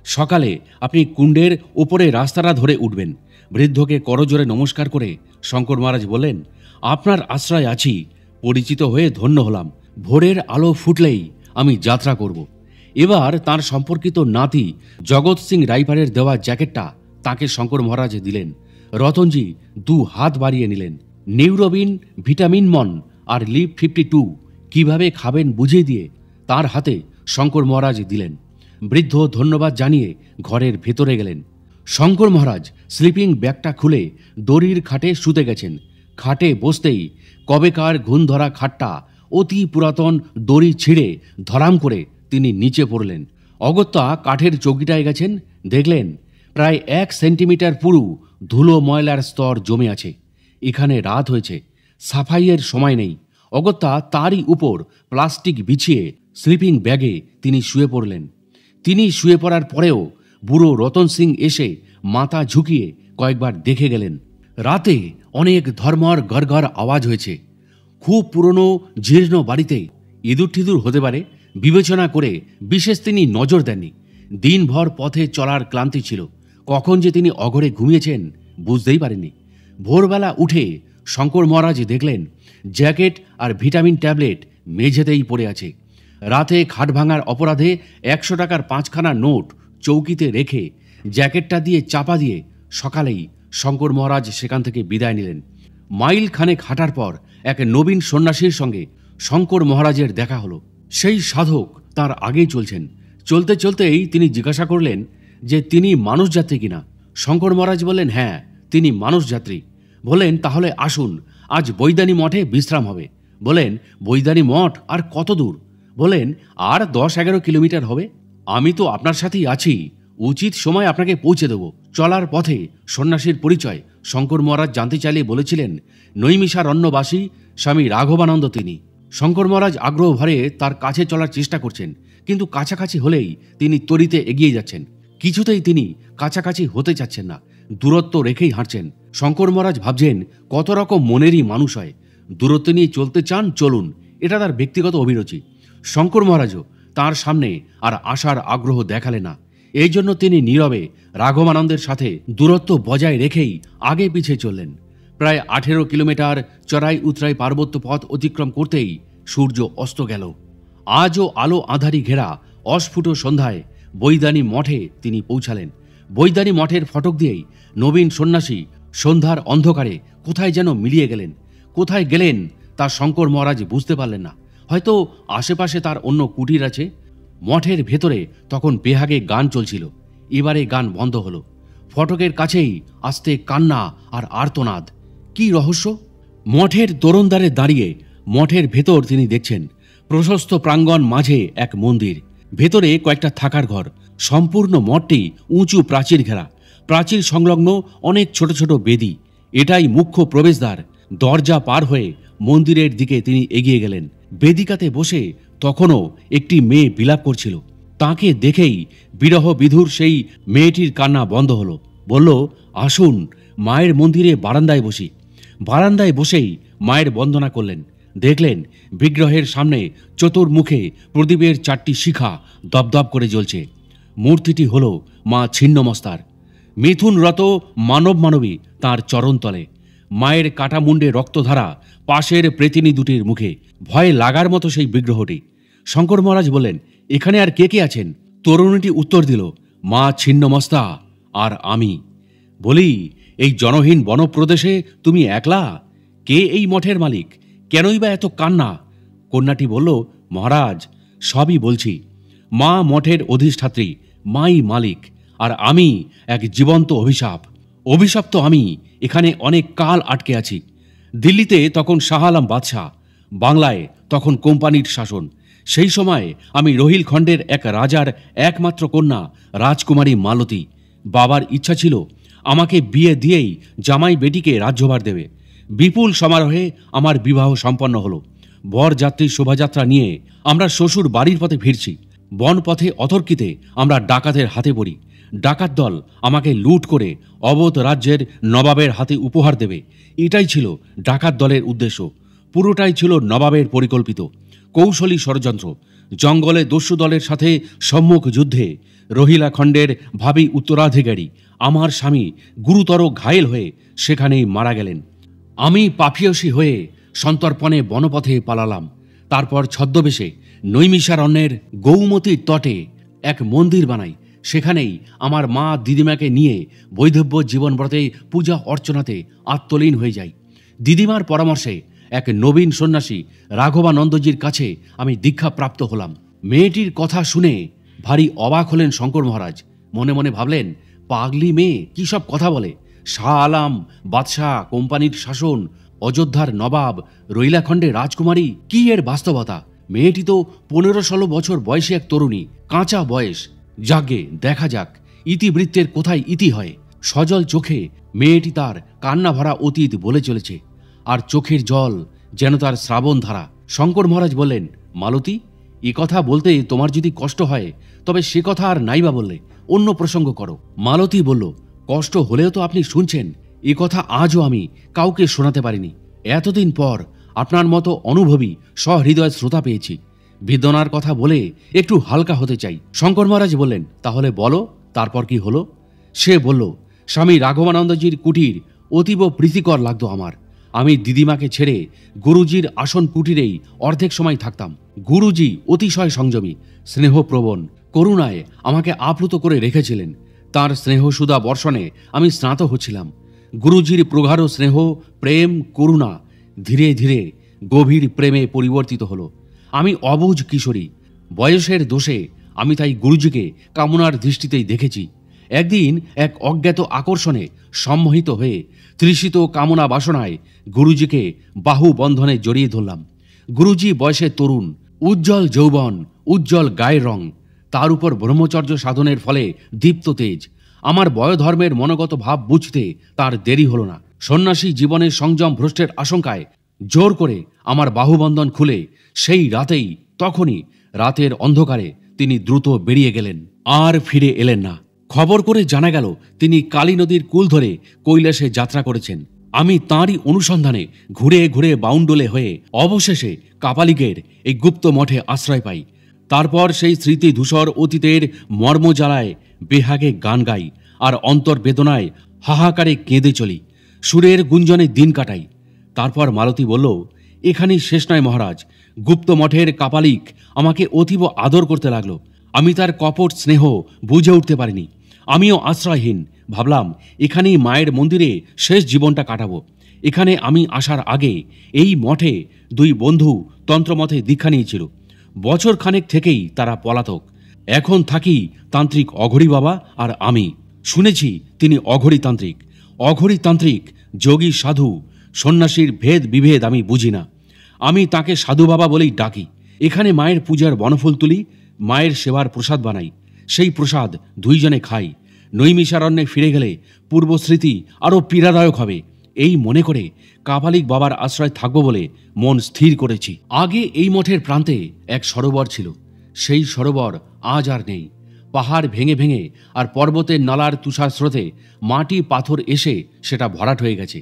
Speaker 1: সকালে আপনি কুণ্ডের ওপরে রাস্তাটা ধরে উঠবেন। বৃদ্ধকে করজোরে নমস্কার করে শঙ্কর মহারাজ বললেন, আপনার আশ্রয় আছি, পরিচিত হয়ে ধন্য হলাম। ভোরের আলো ফুটলেই আমি যাত্রা করব। এবার তার সম্পর্কিত নাতি জগৎ সিং রাইপারের দেওয়া জ্যাকেটটা তাকে শঙ্কর মহারাজ দিলেন। রতনজি 2 হাত বাড়িয়ে নিলেন। নিউরোবিন, ভিটামিন মন আর লিভ 52 কিভাবে খাবেন বুঝিয়ে দিয়ে তার হাতে শঙ্কর মহারাজ দিলেন। বৃদ্ধ ধন্যবাদ জানিয়ে ঘরের ভেতরে গেলেন। শঙ্কর মহারাজ স্লিপিং ব্যাগটা খুলে দড়ির খাটে শুতে গেছেন। খাটে বসতেই কবেকার ঘুণ ধরা খাটটা অতি পুরাতন দড়ি ছিঁড়ে ধরাম করে তিনি নিচে পড়লেন। অগত্যা কাঠের চৌকিটায় গেছেন, দেখলেন প্রায় 1 সেন্টিমিটার পুরু ধুলো ময়লার স্তর জমে আছে। এখানে রাত হয়েছে, সাফাইয়ের সময় নেই। অগত্যা তারই উপর প্লাস্টিক বিছিয়ে স্লিপিং ব্যাগে তিনি শুয়ে পড়লেন। তিনি শুয়ে পড়ার পরেও বুড়ো রতন সিং এসে মাথা ঝুঁকিয়ে কয়েকবার দেখে গেলেন। রাতে অনেক ধর্মর গড়গড় আওয়াজ হয়েছে। খুব পুরনো জীর্ণ বাড়িতে ইঁদুর ঠিদুর হতে পারে বিবেচনা করে বিশেষ তিনি নজর দেননি। দিনভর পথে চলার ক্লান্তি ছিল। কখন যে তিনি অঘরে ঘুমিয়েছেন বুঝতেই পারেননি। ভোরবেলা উঠে শঙ্কর মহারাজ দেখলেন জ্যাকেট আর ভিটামিন ট্যাবলেট মেঝেতেই পড়ে আছে। রাতে খাট ভাঙার অপরাধে 100 টাকার 5খানা নোট চৌকিতে রেখে জ্যাকেটটা দিয়ে চাপা দিয়ে সকালেই শঙ্কর মহারাজ সেখান থেকে বিদায় নিলেন। মাইল খানেক হাঁটার পর এক নবীন সন্ন্যাসীর সঙ্গে শঙ্কর মহারাজের দেখা হলো। সেই সাধক তার আগেই চলছেন। চলতে চলতেই তিনি জিজ্ঞাসা করলেন যে তিনি মানুষ যাত্রী কিনা। শঙ্কর মহারাজ বললেন, হ্যাঁ তিনি মানুষ যাত্রী। বলেন, তাহলে আসুন, আজ বৈদানী মঠে বিশ্রাম হবে। বলেন, বৈদানী মঠ আর কত দূর? বলেন, আর 10-11 কিলোমিটার হবে। আমি তো আপনার সাথেই আছি, উচিত সময় আপনাকে পৌঁছে দেব। চলার পথে সন্ন্যাসীর পরিচয় শঙ্কর মহারাজ জানতে চাইলে বলেছিলেন, নৈমিষারণ্যবাসী স্বামী রাঘবানন্দ তিনি। শঙ্কর মহারাজ আগ্রহ ভরে তার কাছে চলার চেষ্টা করছেন, কিন্তু কাছাকাছি হলেই তিনি তরিতে এগিয়ে যাচ্ছেন। কিছুতেই তিনি কাছাকাছি হতে চাচ্ছেন না, দূরত্ব রেখেই হাঁটছেন। শঙ্কর মহারাজ ভাবছেন কত রকম মনেরই মানুষ হয়, দূরত্ব নিয়ে চলতে চান, চলুন, এটা তার ব্যক্তিগত অভিরুচি। শঙ্কর মহারাজও তার সামনে আর আসার আগ্রহ দেখালেন না। এই জন্য তিনি নীরবে রাঘবানন্দের সাথে দূরত্ব বজায় রেখেই আগে পিছে চললেন। প্রায় 18 কিলোমিটার চড়াই উতরাই পার্বত্য পথ অতিক্রম করতেই সূর্য অস্ত গেল। আজও আলো আঁধারি ঘেরা অস্ফুট সন্ধ্যায় বৈদানী মঠে তিনি পৌঁছালেন। বৈদানী মঠের ফটক দিয়েই নবীন সন্ন্যাসী সন্ধ্যার অন্ধকারে কোথায় যেন মিলিয়ে গেলেন। কোথায় গেলেন তা শঙ্কর মহারাজ বুঝতে পারলেন না। হয়তো আশেপাশে তার অন্য কুটির আছে। মঠের ভেতরে তখন বেহাগে গান চলছিল। এবারে গান বন্ধ হলো। ফটকের কাছেই আস্তে কান্না আর আর্তনাদ। কি রহস্য? মঠের তোরণদ্বারে দাঁড়িয়ে মঠের ভেতর তিনি দেখছেন প্রশস্ত প্রাঙ্গণ, মাঝে এক মন্দির, ভেতরে কয়েকটা থাকার ঘর। সম্পূর্ণ মঠটি উঁচু প্রাচীর ঘেরা। প্রাচীর সংলগ্ন অনেক ছোট ছোট বেদি। এটাই মুখ্য প্রবেশদ্বার। দরজা পার হয়ে মন্দিরের দিকে তিনি এগিয়ে গেলেন। বেদিকাতে বসে তখনও একটি মেয়ে বিলাপ করছিল। তাকে দেখেই বিরহ বিধুর সেই মেয়েটির কান্না বন্ধ হলো। বলল, আসুন, মায়ের মন্দিরে বারান্দায় বসি। বারান্দায় বসেই মায়ের বন্দনা করলেন। দেখলেন বিগ্রহের সামনে চতুর্মুখে প্রদীপের 4টি শিখা দপদপ করে জ্বলছে। মূর্তিটি হল মা ছিন্নমস্তার। মিথুনরত মানব মানবী তাঁর চরণতলে। মায়ের কাটা মুন্ডে রক্তধারা, পাশের প্রেতিনী দুটির মুখে। ভয়ে লাগার মতো সেই বিগ্রহটি। শঙ্কর মহারাজ বললেন, এখানে আর কে কে আছেন? তরুণীটি উত্তর দিল, মা ছিন্নমস্তা আর আমি। বলি, এই জনহীন বনপ্রদেশে তুমি একলা? কে এই মঠের মালিক? কেনই বা এত কান্না? কন্যাটি বলল, মহারাজ, সবই বলছি। মা মঠের অধিষ্ঠাত্রী, মাই মালিক, আর আমি এক জীবন্ত অভিশাপ। অভিশপ্ত আমি এখানে অনেক কাল আটকে আছি। দিল্লিতে তখন শাহ আলম বাদশাহ, বাংলায় তখন কোম্পানির শাসন। সেই সময় আমি রোহিলখণ্ডের এক রাজার একমাত্র কন্যা রাজকুমারী মালতী। বাবার ইচ্ছা ছিল আমাকে বিয়ে দিয়েই জামাই বেটিকে রাজ্যভার দেবে। বিপুল সমারোহে আমার বিবাহ সম্পন্ন হলো। বরযাত্রীর শোভাযাত্রা নিয়ে আমরা শ্বশুর বাড়ির পথে ফিরছি। বনপথে অতর্কিতে আমরা ডাকাতের হাতে পড়ি। ডাকাত দল আমাকে লুট করে অবধ রাজ্যের নবাবের হাতে উপহার দেবে, এটাই ছিল ডাকাত দলের উদ্দেশ্য। পুরোটাই ছিল নবাবের পরিকল্পিত কৌশলী ষড়যন্ত্র। জঙ্গলে দস্যু দলের সাথে সম্মুখ যুদ্ধে রহিলাখণ্ডের ভাবী উত্তরাধিকারী আমার স্বামী গুরুতর ঘায়েল হয়ে সেখানেই মারা গেলেন। আমি পাপিয়সী হয়ে সন্তর্পণে বনপথে পালালাম। তারপর ছদ্মবেশে নৈমিষারণ্যের গৌমতীর তটে এক মন্দির বানাই। সেখানেই আমার মা দিদিমাকে নিয়ে বৈধব্য জীবনব্রতে পূজা অর্চনাতে আত্মলীন হয়ে যাই। দিদিমার পরামর্শে এক নবীন সন্ন্যাসী রাঘবানন্দজির কাছে আমি দীক্ষাপ্রাপ্ত হলাম। মেয়েটির কথা শুনে ভারী অবাক হলেন শঙ্কর মহারাজ। মনে মনে ভাবলেন, পাগলি মেয়ে কি সব কথা বলে! শাহ আলাম, বাদশাহ, কোম্পানির শাসন, অযোধ্যার নবাব, রৈলাখণ্ডে রাজকুমারী, কি এর বাস্তবতা! মেয়েটি তো 15-16 বছর বয়সী এক তরুণী, কাঁচা বয়স। যাগে দেখা যাক ইতিবৃত্তের কোথায় ইতি হয়। সজল চোখে মেয়েটি তার কান্না ভরা অতীত বলে চলেছে, আর চোখের জল যেন তার শ্রাবণ ধারা। শঙ্কর মহারাজ বললেন, মালতী, এ কথা বলতে তোমার যদি কষ্ট হয় তবে সে কথা আর নাইবা বললে অন্য প্রসঙ্গ করো। মালতী বলল, কষ্ট হলেও তো আপনি শুনছেন, এ কথা আজও আমি কাউকে শোনাতে পারিনি। এতদিন পর আপনার মতো অনুভবী সহৃদয় শ্রোতা পেয়েছি। বেদনার কথা বলে একটু হালকা হতে চাই। শঙ্কর মহারাজ বললেন, তাহলে বলো, তারপর কি হলো? সে বলল, স্বামী রাঘবানন্দজির কুটির অতীব প্রীতিকর লাগতো আমার। আমি দিদিমাকে ছেড়ে গুরুজির আসন কুটিরেই অর্ধেক সময় থাকতাম। গুরুজি অতিশয় সংযমী, স্নেহপ্রবণ, করুণায় আমাকে আপ্লুত করে রেখেছিলেন। তার স্নেহসুধা বর্ষণে আমি স্নাত হচ্ছিলাম। গুরুজির প্রগাঢ় স্নেহ, প্রেম, করুণা ধীরে ধীরে গভীর প্রেমে পরিবর্তিত হলো। আমি অবুঝ কিশোরী, বয়সের দোষে আমি তাই গুরুজিকে কামনার দৃষ্টিতেই দেখেছি। একদিন এক অজ্ঞাত আকর্ষণে সম্মোহিত হয়ে তৃষিত কামনা বাসনায় গুরুজিকে বাহু বন্ধনে জড়িয়ে ধরলাম। গুরুজি বয়সে তরুণ, উজ্জ্বল যৌবন, উজ্জ্বল গায়ের রং, তার উপর ব্রহ্মচর্য সাধনের ফলে দীপ্ত তেজ। আমার বয়োধর্মের মনোগত ভাব বুঝতে তার দেরি হল না। সন্ন্যাসী জীবনের সংযম ভ্রষ্টের আশঙ্কায় জোর করে আমার বাহুবন্ধন খুলে সেই রাতেই, তখনই রাতের অন্ধকারে তিনি দ্রুত বেরিয়ে গেলেন, আর ফিরে এলেন না। খবর করে জানা গেল তিনি কালী নদীর কূল ধরে কৈলাসে যাত্রা করেছেন। আমি তাঁরই অনুসন্ধানে ঘুরে ঘুরে বাউন্ডুলে হয়ে অবশেষে কাপালিকের এই গুপ্ত মঠে আশ্রয় পাই। তারপর সেই স্মৃতি ধূসর অতীতের মর্মজ্বালায় বেহাগে গান গাই, আর অন্তর্বেদনায় হাহাকারে কেঁদে চলি, সুরের গুঞ্জনে দিন কাটাই। তারপর মালতী বলল, এখানেই শেষ নয় মহারাজ। গুপ্ত মঠের কাপালিক আমাকে অতীব আদর করতে লাগলো। আমি তার কপট স্নেহ বুঝে উঠতে পারিনি। আমিও আশ্রয়হীন। ভাবলাম, এখানেই মায়ের মন্দিরে শেষ জীবনটা কাটাবো। এখানে আমি আসার আগে এই মঠে 2 বন্ধু তন্ত্রমতে দীক্ষা নিয়েছিল। বছর খানেক থেকেই তারা পলাতক। এখন থাকি তান্ত্রিক অঘরী বাবা আর আমি। শুনেছি তিনি অঘরী তান্ত্রিক। অঘরী তান্ত্রিক, যোগী, সাধু, সন্ন্যাসীর ভেদ বিভেদ আমি বুঝি না। আমি তাকে সাধু বাবা বলেই ডাকি। এখানে মায়ের পূজার বনফুল তুলি, মায়ের সেবার প্রসাদ বানাই, সেই প্রসাদ 2 জনে খাই। নৈমিষারণ্যে ফিরে গেলে পূর্বস্মৃতি আরও পীড়াদায়ক হবে, এই মনে করে কাপালিক বাবার আশ্রয় থাকব বলে মন স্থির করেছি। আগে এই মঠের প্রান্তে এক সরোবর ছিল। সেই সরোবর আজ আর নেই। পাহাড় ভেঙে ভেঙে আর পর্বতের নালার তুষার স্রোতে মাটি পাথর এসে সেটা ভরাট হয়ে গেছে।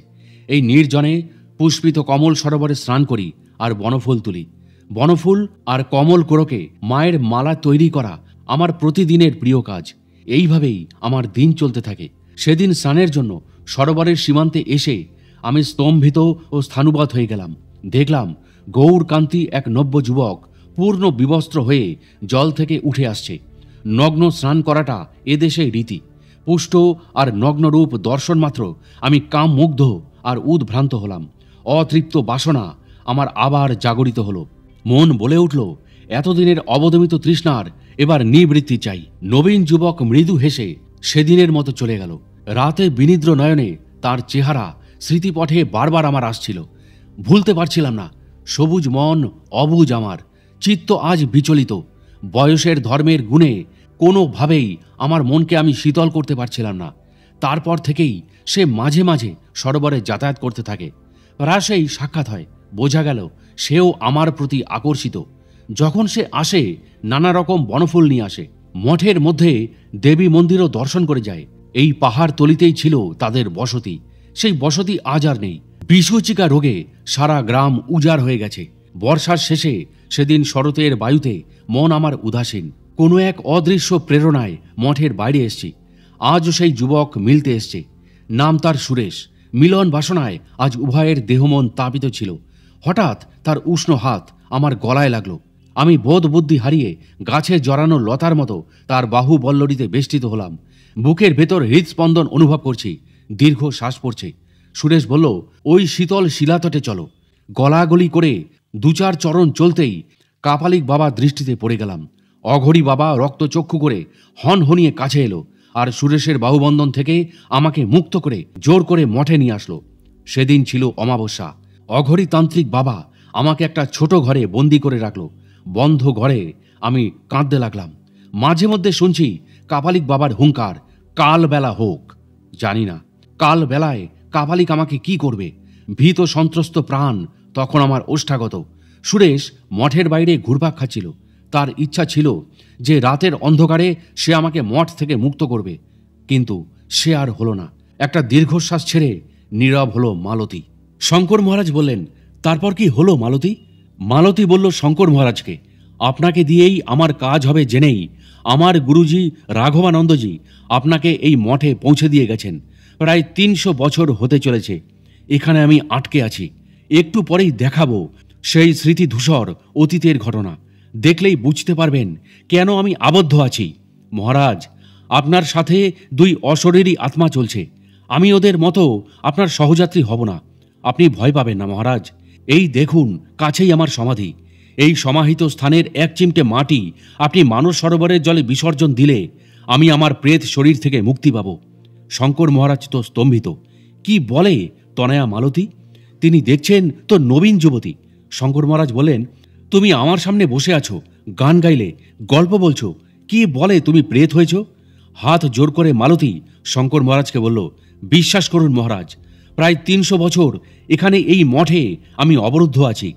Speaker 1: এই নির্জনে পুষ্পিত কমল সরোবরে স্নান করি আর বনফুল তুলি। বনফুল আর কমল কোরকে মায়ের মালা তৈরি করা আমার প্রতিদিনের প্রিয় কাজ। এইভাবেই আমার দিন চলতে থাকে। সেদিন স্নানের জন্য সরোবরের সীমান্তে এসে আমি স্তম্ভিত ও স্থাণুবাদ হয়ে গেলাম। দেখলাম গৌরকান্তি এক নব্য যুবক পূর্ণ বিবস্ত্র হয়ে জল থেকে উঠে আসছে। নগ্ন স্নান করাটা এদেশে রীতি। পুষ্ট আর নগ্নরূপ দর্শন মাত্র আমি কাম মুগ্ধ আর উদ্ভ্রান্ত হলাম। অতৃপ্ত বাসনা আমার আবার জাগরিত হলো। মন বলে উঠল, এতদিনের অবদমিত তৃষ্ণার এবার নিবৃত্তি চাই। নবীন যুবক মৃদু হেসে সেদিনের মতো চলে গেল। রাতে বিনিদ্র নয়নে তার চেহারা স্মৃতিপথে বারবার আমার আসছিল। ভুলতে পারছিলাম না। সবুজ মন অবুজ আমার, চিত্ত আজ বিচলিত। বয়সের ধর্মের গুণে কোনোভাবেই আমার মনকে আমি শীতল করতে পারছিলাম না। তারপর থেকেই সে মাঝে মাঝে সরোবরে যাতায়াত করতে থাকে। প্রায়শই সাক্ষাৎ হয়। বোঝা গেল সেও আমার প্রতি আকর্ষিত। যখন সে আসে নানা রকম বনফুল নিয়ে আসে। মঠের মধ্যে দেবী মন্দিরও দর্শন করে যায়। এই পাহাড় তলিতেই ছিল তাদের বসতি। সেই বসতি আজ আর নেই। বিষচিকা রোগে সারা গ্রাম উজাড় হয়ে গেছে। বর্ষার শেষে সেদিন শরতের বায়ুতে মন আমার উদাসীন। কোনো এক অদৃশ্য প্রেরণায় মঠের বাইরে এসছি। আজও সেই যুবক মিলতে এসছে। নাম তার সুরেশ। মিলন বাসনায় আজ উভয়ের দেহমন তাপিত ছিল। হঠাৎ তার উষ্ণ হাত আমার গলায় লাগলো। আমি বোধ বুদ্ধি হারিয়ে গাছে জড়ানো লতার মতো তার বাহু বল্লরিতে বেষ্টিত হলাম। বুকের ভেতর হৃদস্পন্দন অনুভব করছি। দীর্ঘ শ্বাস পড়ছে। সুরেশ বলল, ওই শীতল শিলাতটে চলো। গলাগলি করে 2-4 চরণ চলতেই কাপালিক বাবার দৃষ্টিতে পড়ে গেলাম। অঘরী বাবা রক্তচক্ষু করে হনহনিয়ে কাছে এলো আর সুরেশের বাহুবন্ধন থেকে আমাকে মুক্ত করে জোর করে মঠে নিয়ে আসলো। সেদিন ছিল অমাবস্যা। অঘরী তান্ত্রিক বাবা আমাকে একটা ছোট ঘরে বন্দি করে রাখলো। বন্ধ ঘরে আমি কাঁদতে লাগলাম। মাঝে মধ্যে শুনছি কাপালিক বাবার হুঙ্কার, কাল বেলা হোক। জানি না কাল বেলায় কাপালিক আমাকে কি করবে। ভীত সন্ত্রস্ত প্রাণ তখন আমার ওষ্ঠাগত। সুরেশ মঠের বাইরে ঘুরপাক খাচ্ছিল। তার ইচ্ছা ছিল যে রাতের অন্ধকারে সে আমাকে মঠ থেকে মুক্ত করবে, কিন্তু সে আর হলো না। একটা দীর্ঘশ্বাস ছেড়ে নীরব হলো মালতী। শঙ্কর মহারাজ বললেন, তারপর কি হলো মালতী? মালতী বলল শঙ্কর মহারাজকে, আপনাকে দিয়েই আমার কাজ হবে জেনেই আমার গুরুজি রাঘবানন্দজি আপনাকে এই মঠে পৌঁছে দিয়ে গেছেন। প্রায় 300 বছর হতে চলেছে এখানে আমি আটকে আছি। একটু পরেই দেখাবো সেই স্মৃতিধূসর অতীতের ঘটনা। দেখলেই বুঝতে পারবেন কেন আমি আবদ্ধ আছি। মহারাজ, আপনার সাথে 2 অশরীরী আত্মা চলছে। আমি ওদের মতো আপনার সহযাত্রী হব না। আপনি ভয় পাবেন না মহারাজ। এই দেখুন, কাছেই আমার সমাধি। এই সমাহিত স্থানের 1 চিমটে মাটি আপনি মানস সরোবরের জলে বিসর্জন দিলে আমি আমার প্রেত শরীর থেকে মুক্তি পাব। শঙ্কর মহারাজ তো স্তম্ভিত। কি বলে তনয়া মালতী? তিনি দেখছেন তো নবীন যুবতী। শঙ্কর মহারাজ বললেন, তুমি আমার সামনে বসে আছো, গান গাইলে, গল্প বলছো, কি বলে তুমি প্রেত হয়েছ? হাত জোর করে মালতী শঙ্কর মহারাজকে বলল, বিশ্বাস করুন মহারাজ, প্রায় 300 বছর এখানে এই মঠে আমি অবরুদ্ধ আছি।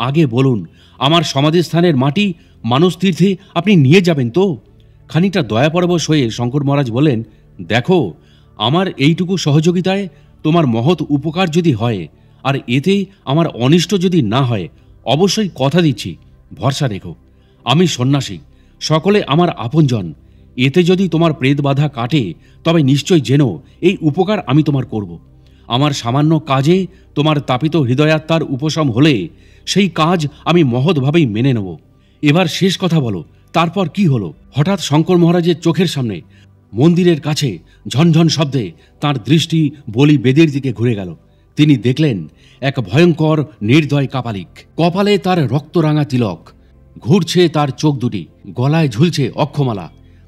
Speaker 1: আগে বলুন, আমার সমাধিস্থানের মাটি মানস তীর্থে আপনি নিয়ে যাবেন তো? খানিকটা দয়াপরবশ হয়ে শঙ্কর মহারাজ বললেন, দেখো, আমার এইটুকু সহযোগিতায় তোমার মহৎ উপকার যদি হয় আর এতে আমার অনিষ্ট যদি না হয়, অবশ্যই কথা দিচ্ছি, ভরসা রেখো। আমি সন্ন্যাসী, সকলে আমার আপনজন। এতে যদি তোমার প্রেত বাধা কাটে তবে নিশ্চয় জেনো এই উপকার আমি তোমার করব। আমার সামান্য কাজে তোমার তাপিত হৃদয়াত্মার উপশম হলে সেই কাজ আমি মহৎভাবেই মেনে নেব। এবার শেষ কথা বলো, তারপর কি হলো? হঠাৎ শঙ্কর মহারাজের চোখের সামনে মন্দিরের কাছে ঝনঝন শব্দে তার দৃষ্টি বলি বেদের দিকে ঘুরে গেল। তিনি দেখলেন এক ভয়ঙ্কর নির্দয় কাপালিক। কপালে তার রক্তরাঙা তিলক, ঘুরছে তার চোখ দুটি, গলায় ঝুলছে অক্ষমালা,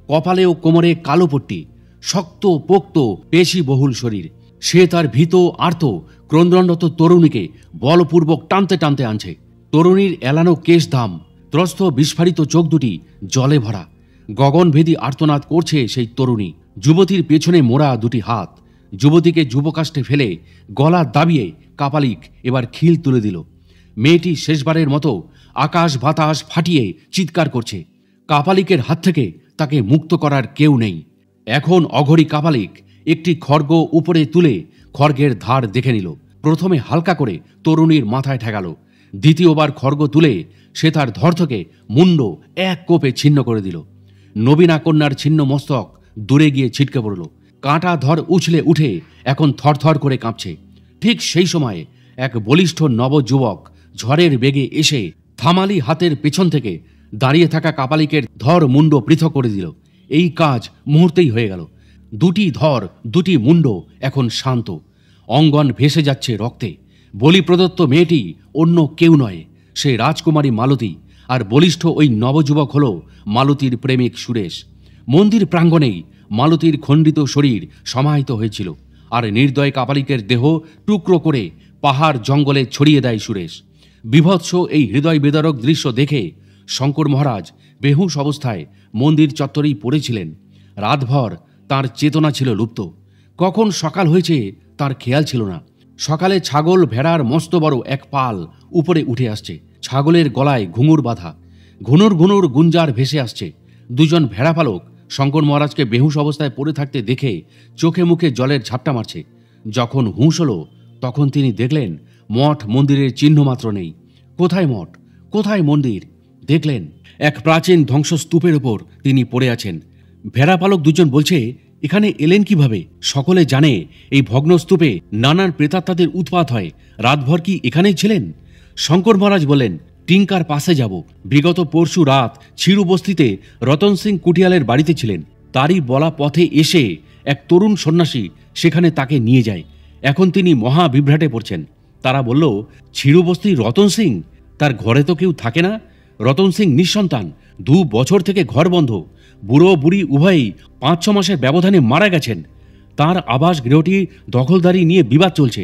Speaker 1: কপালে ও কোমরে কালো পট্টি, শক্ত পোক্ত পেশি বহুল শরীর। সে তার ভীত আর্ত ক্রন্দনরত তরুণীকে বলপূর্বক টানতে টানতে আনছে। তরুণীর এলানো কেশধাম, ত্রস্ত বিস্ফারিত চোখ দুটি জলে ভরা। গগনভেদী আর্তনাদ করছে সেই তরুণী। যুবতীর পেছনে মোড়া 2টি হাত যুবতীকে যুবকাষ্ঠে ফেলে গলা দাবিয়ে কাপালিক এবার খিল তুলে দিল। মেয়েটি শেষবারের মতো আকাশ বাতাস ফাটিয়ে চিৎকার করছে। কাপালিকের হাত থেকে তাকে মুক্ত করার কেউ নেই। এখন অঘরী কাপালিক একটি খড়গ উপরে তুলে খড়গের ধার দেখে নিল। প্রথমে হালকা করে তরুণীর মাথায় ঠেকাল, দ্বিতীয়বার খড়গ তুলে সে তার ধর থেকে মুন্ড এক কোপে ছিন্ন করে দিল। নবীনা কন্যার ছিন্ন মস্তক দূরে গিয়ে ছিটকে পড়ল। কাঁটা ধর উছলে উঠে এখন থরথর করে কাঁপছে। ঠিক সেই সময়ে এক বলিষ্ঠ নবযুবক ঝড়ের বেগে এসে থামালি হাতের পেছন থেকে দাঁড়িয়ে থাকা কাপালিকের ধর মুন্ড পৃথক করে দিল। এই কাজ মুহূর্তেই হয়ে গেল। 2টি ধর 2টি মুন্ড এখন শান্ত। অঙ্গন ভেসে যাচ্ছে রক্তে। বলি প্রদত্ত মেয়েটি অন্য কেউ নয়, সে রাজকুমারী মালতী। আর বলিষ্ঠ ওই নবযুবক হল মালতীর প্রেমিক সুরেশ। মন্দির প্রাঙ্গণেই মালতীর খণ্ডিত শরীর সমাহিত হয়েছিল, আর নির্দয় কাপালিকের দেহ টুকরো করে পাহাড় জঙ্গলে ছড়িয়ে দেয় সুরেশ। বিভৎস এই হৃদয় বেদরক দৃশ্য দেখে শঙ্কর মহারাজ বেহুশ অবস্থায় মন্দির চত্বরেই পড়েছিলেন। রাতভর তার চেতনা ছিল লুপ্ত। কখন সকাল হয়েছে তার খেয়াল ছিল না। সকালে ছাগল ভেড়ার মস্ত বড় এক পাল উপরে উঠে আসছে। ছাগলের গলায় ঘুঙুর বাঁধা, ঘুনুর ঘুনুর গুঞ্জার ভেসে আসছে। 2জন ভেড়া পালক শঙ্কর মহারাজকে বেহুশ অবস্থায় পড়ে থাকতে দেখে চোখে মুখে জলের ঝাপটা মারছে। যখন হুঁশ হলো তখন তিনি দেখলেন মঠ মন্দিরের চিহ্ন মাত্র নেই। কোথায় মঠ, কোথায় মন্দির? দেখলেন এক প্রাচীন ধ্বংসস্তূপের ওপর তিনি পড়ে আছেন। ভেড়াপালক দুজন বলছে, এখানে এলেন কিভাবে? সকলে জানে এই ভগ্নস্তূপে নানান প্রেতাত্মাদের উৎপাত হয়। রাতভর কি এখানেই ছিলেন? শঙ্কর মহারাজ বললেন, টিঙ্কার পাশে যাব। বিগত পরশু রাত ছিরু বস্তিতে রতন সিং কুটিয়ালের বাড়িতে ছিলেন। তারই বলা পথে এসে এক তরুণ সন্ন্যাসী সেখানে তাকে নিয়ে যায়। এখন তিনি মহা বিভ্রাটে পড়ছেন। তারা বলল, ছিরু বস্তির রতন সিং, তার ঘরে তো কেউ থাকে না। রতন সিং নিঃসন্তান, 2 বছর থেকে ঘর বন্ধ। বুড়ো বুড়ি উভয়ই 5-6 মাসের ব্যবধানে মারা গেছেন। তার আবাস গৃহটি দখলদারি নিয়ে বিবাদ চলছে।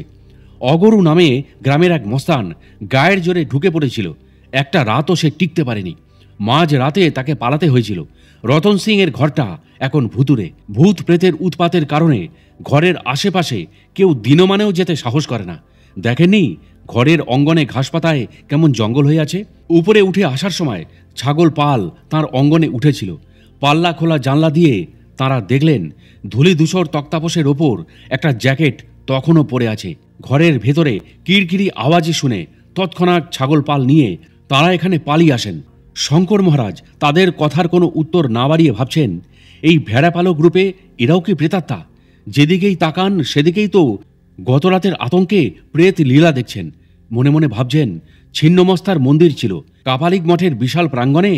Speaker 1: অগরু নামে গ্রামের এক মস্তান গায়ের জোরে ঢুকে পড়েছিল। একটা রাতও সে টিকতে পারেনি। মাঝ রাতে তাকে পালাতে হয়েছিল। রতন সিং এর ঘরটা এখন ভুতুরে। ভূত প্রেতের উৎপাতের কারণে ঘরের আশেপাশে কেউ দিনমানেও যেতে সাহস করে না। দেখেননি ঘরের অঙ্গনে ঘাসপাতায় কেমন জঙ্গল হয়ে আছে? উপরে উঠে আসার সময় ছাগল পাল তার অঙ্গনে উঠেছিল। পাল্লা খোলা জানলা দিয়ে তাঁরা দেখলেন ধুলি ধূসর তক্তাপোষের ওপর একটা জ্যাকেট তখনও পড়ে আছে। ঘরের ভেতরে কিরকিরি আওয়াজই শুনে তৎক্ষণাৎ ছাগল পাল নিয়ে তারা এখানে পালিয়ে আসেন। শঙ্কর মহারাজ তাদের কথার কোনো উত্তর না বাড়িয়ে ভাবছেন, এই ভেড়াপালক গ্রুপে এরাও কি প্রেতাত্মা? যেদিকেই তাকান সেদিকেই তো গতরাতের আতঙ্কে প্রেত লীলা দেখছেন। মনে মনে ভাবছেন, ছিন্নমস্তার মন্দির ছিল, কাপালিক মঠের বিশাল প্রাঙ্গণে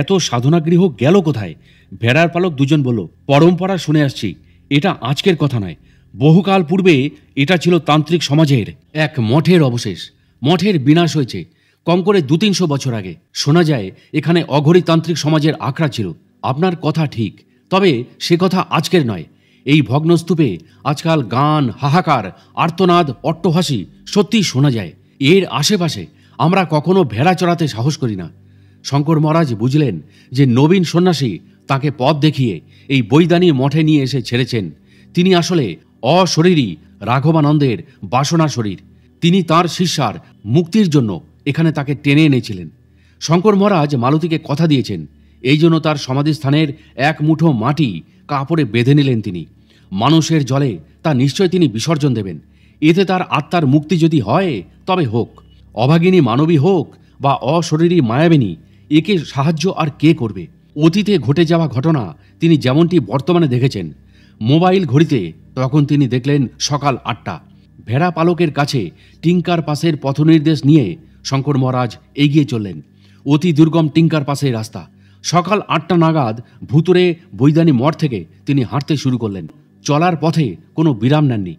Speaker 1: এত সাধনাগৃহ গেল কোথায়? ভেড়ার পালক দুজন বলল, পরম্পরা শুনে আসছি, এটা আজকের কথা নয়। বহুকাল পূর্বে এটা ছিল তান্ত্রিক সমাজের এক মঠের অবশেষ। মঠের বিনাশ হয়েছে কম করে 200-300 বছর আগে। শোনা যায় এখানে অঘরী তান্ত্রিক সমাজের আখড়া ছিল। আপনার কথা ঠিক, তবে সে কথা আজকের নয়। এই ভগ্নস্তূপে আজকাল গান, হাহাকার, আর্তনাদ, অট্টহাসি সত্যিই শোনা যায়। এর আশেপাশে আমরা কখনো ভেড়া চড়াতে সাহস করি না। শঙ্কর মহারাজ বুঝলেন যে নবীন সন্ন্যাসী তাকে পথ দেখিয়ে এই বৈদানী মঠে নিয়ে এসে ছেড়েছেন। তিনি আসলে অশরীরী রাঘবানন্দের বাসনা শরীর। তিনি তার শিষ্যার মুক্তির জন্য এখানে তাকে টেনে এনেছিলেন। শঙ্কর মহারাজ মালতীকে কথা দিয়েছেন, এই জন্য তার সমাধিস্থানের এক মুঠো মাটি কাপড়ে বেঁধে নিলেন তিনি। মানুষের জলে তা নিশ্চয় তিনি বিসর্জন দেবেন। এতে তার আত্মার মুক্তি যদি হয় তবে হোক। অভাগিনী মানবী হোক বা অশরীরী মায়াবিনী, একে সাহায্য আর কে করবে? অতীতে ঘটে যাওয়া ঘটনা তিনি যেমনটি বর্তমানে দেখেছেন। মোবাইল ঘড়িতে তখন তিনি দেখলেন সকাল 8টা। ভেড়া পালকের কাছে টিঙ্কার পাসের পথনির্দেশ নিয়ে শঙ্কর মহারাজ এগিয়ে চললেন। অতি দুর্গম টিঙ্কার পাসের রাস্তা। সকাল 8টা নাগাদ ভুতুরে বৈদানী মঠ থেকে তিনি হাঁটতে শুরু করলেন। চলার পথে কোনো বিরাম নেননি।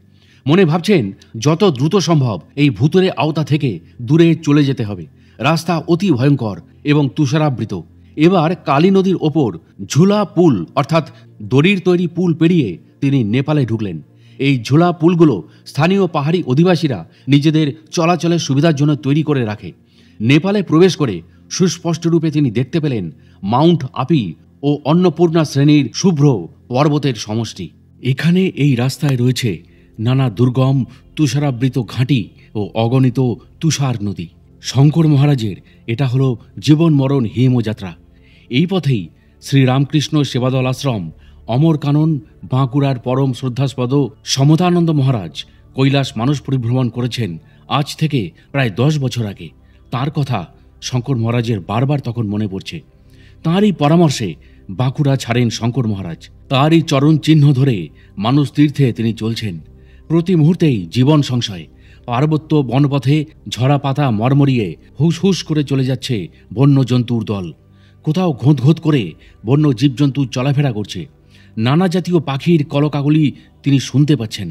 Speaker 1: মনে ভাবছেন যত দ্রুত সম্ভব এই ভুতুরে আওতা থেকে দূরে চলে যেতে হবে। রাস্তা অতি ভয়ঙ্কর এবং তুষারাবৃত। এবার কালী নদীর ওপর ঝুলা পুল অর্থাৎ দড়ির তৈরি পুল পেরিয়ে তিনি নেপালে ঢুকলেন। এই ঝুলা পুলগুলো স্থানীয় পাহাড়ি অধিবাসীরা নিজেদের চলাচলের সুবিধার জন্য তৈরি করে রাখে। নেপালে প্রবেশ করে সুস্পষ্টরূপে তিনি দেখতে পেলেন মাউন্ট আপি ও অন্নপূর্ণা শ্রেণীর শুভ্র পর্বতের সমষ্টি। এখানে এই রাস্তায় রয়েছে নানা দুর্গম তুষারাবৃত ঘাঁটি ও অগণিত তুষার নদী। শঙ্কর মহারাজের এটা হলো জীবন মরণ হিমযাত্রা। এই পথেই শ্রীরামকৃষ্ণ সেবাদল আশ্রম, অমর কানন, বাঁকুড়ার পরম শ্রদ্ধাস্পদ সমতানন্দ মহারাজ কৈলাস মানস পরিভ্রমণ করেছেন আজ থেকে প্রায় 10 বছর আগে। তার কথা শঙ্কর মহারাজের বারবার তখন মনে পড়ছে। তাঁরই পরামর্শে বাঁকুড়া ছাড়েন শঙ্কর মহারাজ। তাঁরই চরণ চিহ্ন ধরে মানুষ তীর্থে তিনি চলছেন। প্রতি মুহূর্তেই জীবন সংশয়। পার্বত্য বনপথে ঝরা পাতা মরমরিয়ে হুস হুস করে চলে যাচ্ছে বন্য জন্তুর দল। কোথাও ঘোঁত ঘোঁত করে বন্য জীবজন্তু চলাফেরা করছে। নানা জাতীয় পাখির কলকাকলি তিনি শুনতে পাচ্ছেন।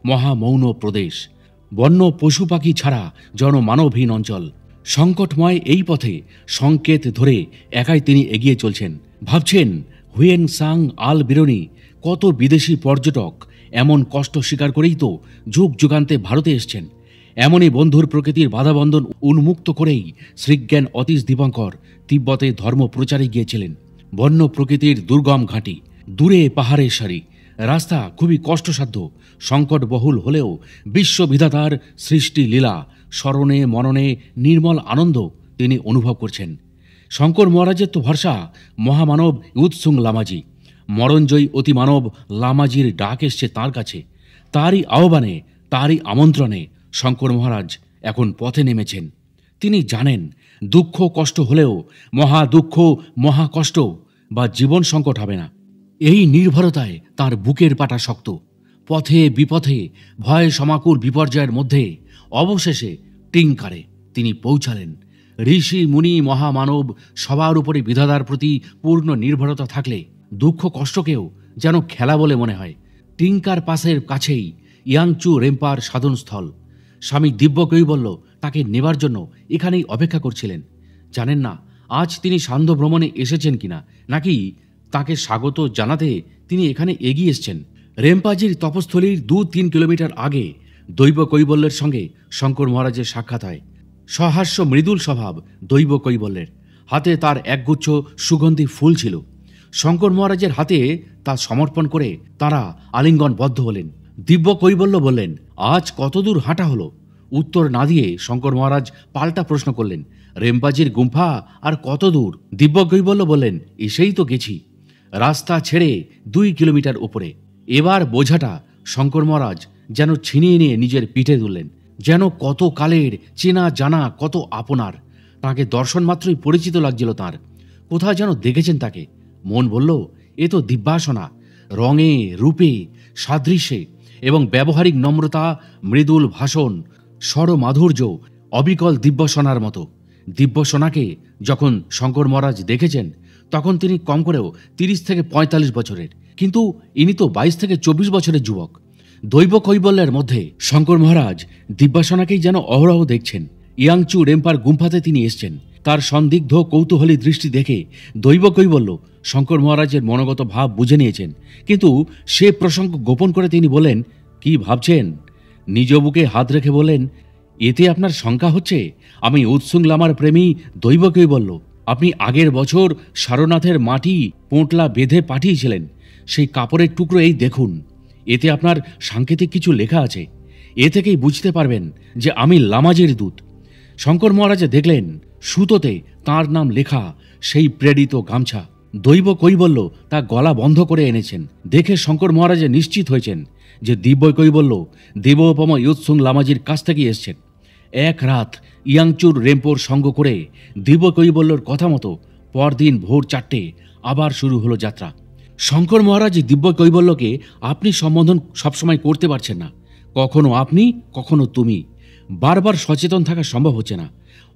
Speaker 1: মহামৌন প্রদেশ, বন্য পশু পাখি ছাড়া জনমানবহীন অঞ্চল। সংকটময় এই পথে সংকেত ধরে একাই তিনি এগিয়ে চলছেন। ভাবছেন হুয়েন সাং আল বিরনি কত বিদেশি পর্যটক এমন কষ্ট স্বীকার করেই তো যুগ যুগান্তে ভারতে এসছেন। এমনই বন্ধুর প্রকৃতির বাধাবন্ধন উন্মুক্ত করেই শ্রীজ্ঞান অতীশ দীপঙ্কর তিব্বতে ধর্ম প্রচারে গিয়েছিলেন। বন্য প্রকৃতির দুর্গম ঘাঁটি, দূরে পাহাড়ের সারি, রাস্তা খুবই কষ্টসাধ্য, সংকটবহুল হলেও বিশ্ববিধাতার সৃষ্টি লীলা স্মরণে মননে নির্মল আনন্দ তিনি অনুভব করছেন। শঙ্কর মহারাজের তো ভরসা মহামানব ইউৎসুং লামাজি। মরণজয়ী অতিমানব লামাজির ডাক এসছে তাঁর কাছে। তারই আহ্বানে, তারই আমন্ত্রণে শঙ্কর মহারাজ এখন পথে নেমেছেন। তিনি জানেন দুঃখ কষ্ট হলেও মহা দুঃখ মহা কষ্ট বা জীবন সংকট হবে না। এই নির্ভরতায় তার বুকের পাটা শক্ত। পথে বিপথে ভয় সমাকুল বিপর্যয়ের মধ্যে অবশেষে টিংকারে তিনি পৌঁছালেন। ঋষি মুনি মহামানব সবার উপরে বিধাতার প্রতি পূর্ণ নির্ভরতা থাকলে দুঃখ কষ্টকেও যেন খেলা বলে মনে হয়। টিংকার পাশের কাছেই ইয়াংচু রেম্পার সাধনস্থল। স্বামী দিব্যকৈবল্য তাকে নেবার জন্য এখানেই অপেক্ষা করছিলেন। জানেন না আজ তিনি সান্ধ্য ভ্রমণে এসেছেন কিনা, নাকি তাকে স্বাগত জানাতে তিনি এখানে এগিয়ে এসছেন। রেম্পাজির তপস্থলীর 2-3 কিলোমিটার আগে দৈব কৈবল্যের সঙ্গে শঙ্কর মহারাজের সাক্ষাৎ হয়। সহাস্য মৃদুল স্বভাব দৈব কৈবল্যের। হাতে তার একগুচ্ছ সুগন্ধি ফুল ছিল। শঙ্কর মহারাজের হাতে তা সমর্পণ করে তারা আলিঙ্গনবদ্ধ হলেন। দিব্য কৈবল্য বললেন, আজ কতদূর হাঁটা হলো? উত্তর না দিয়ে শঙ্কর মহারাজ পাল্টা প্রশ্ন করলেন, রেম্পাজির গুম্ফা আর কত দূর? দিব্য কৈবল্য বললেন, এসেই তো গেছি, রাস্তা ছেড়ে 2 কিলোমিটার উপরে। এবার বোঝাটা শঙ্কর মহারাজ যেন ছিনিয়ে নিয়ে নিজের পিঠে তুললেন। যেন কত কালের চেনা জানা, কত আপনার। তাকে দর্শন মাত্রই পরিচিত লাগছিল তাঁর। কোথাও যেন দেখেছেন তাকে। মন বলল, এ তো দিব্যাসনা। রঙে রূপে সাদৃশ্যে এবং ব্যবহারিক নম্রতা, মৃদুল ভাষণ, স্বরমাধুর্য অবিকল দিব্যসনার মতো। দিব্যসনাকে যখন শঙ্কর মহারাজ দেখেছেন তখন তিনি কম করেও 30 থেকে 45 বছরের, কিন্তু ইনি তো 22 থেকে 24 বছরের যুবক। দৈব কৈবল্যের মধ্যে শঙ্কর মহারাজ দিব্যাসনাকেই যেন অহরহ দেখছেন। ইয়াংচু রেম্পার গুম্ফাতে তিনি এসছেন। তার সন্দিগ্ধ কৌতূহলী দৃষ্টি দেখে দৈব কৈবল্য শঙ্কর মহারাজের মনোগত ভাব বুঝে নিয়েছেন, কিন্তু সে প্রসঙ্গ গোপন করে তিনি বলেন, কি ভাবছেন? নিজ বুকে হাত রেখে বলেন, এতে আপনার শঙ্কা হচ্ছে? আমি উৎসুং লামার প্রেমী দৈব কৈবল্য। আপনি আগের বছর সারনাথের মাটি পোঁটলা বেঁধে পাঠিয়েছিলেন, সেই কাপড়ের টুকরো এই দেখুন। এতে আপনার সাংকেতিক কিছু লেখা আছে। এ থেকেই বুঝতে পারবেন যে আমি লামাজির দূত। শঙ্কর মহারাজ দেখলেন সুতোতে তাঁর নাম লেখা সেই প্রেরিত গামছা। দৈব কৈবল্য তা গলা বন্ধ করে এনেছেন। দেখে শঙ্কর মহারাজ নিশ্চিত হয়েছেন যে দিব্য কৈবল্য দেবোপম ইয়ুৎসুং লামাজির কাছ থেকে এসছেন। এক রাত ইয়াংচুর রেম্পোর সঙ্গ করে দিব্য কৈবল্যর কথা মতো পরদিন ভোর 4টে আবার শুরু হলো যাত্রা। শঙ্কর মহারাজ দিব্য কৈবল্যকে আপনি সম্বোধন সবসময় করতে পারছেন না। কখনো আপনি, কখনো তুমি। বারবার সচেতন থাকা সম্ভব হচ্ছে না।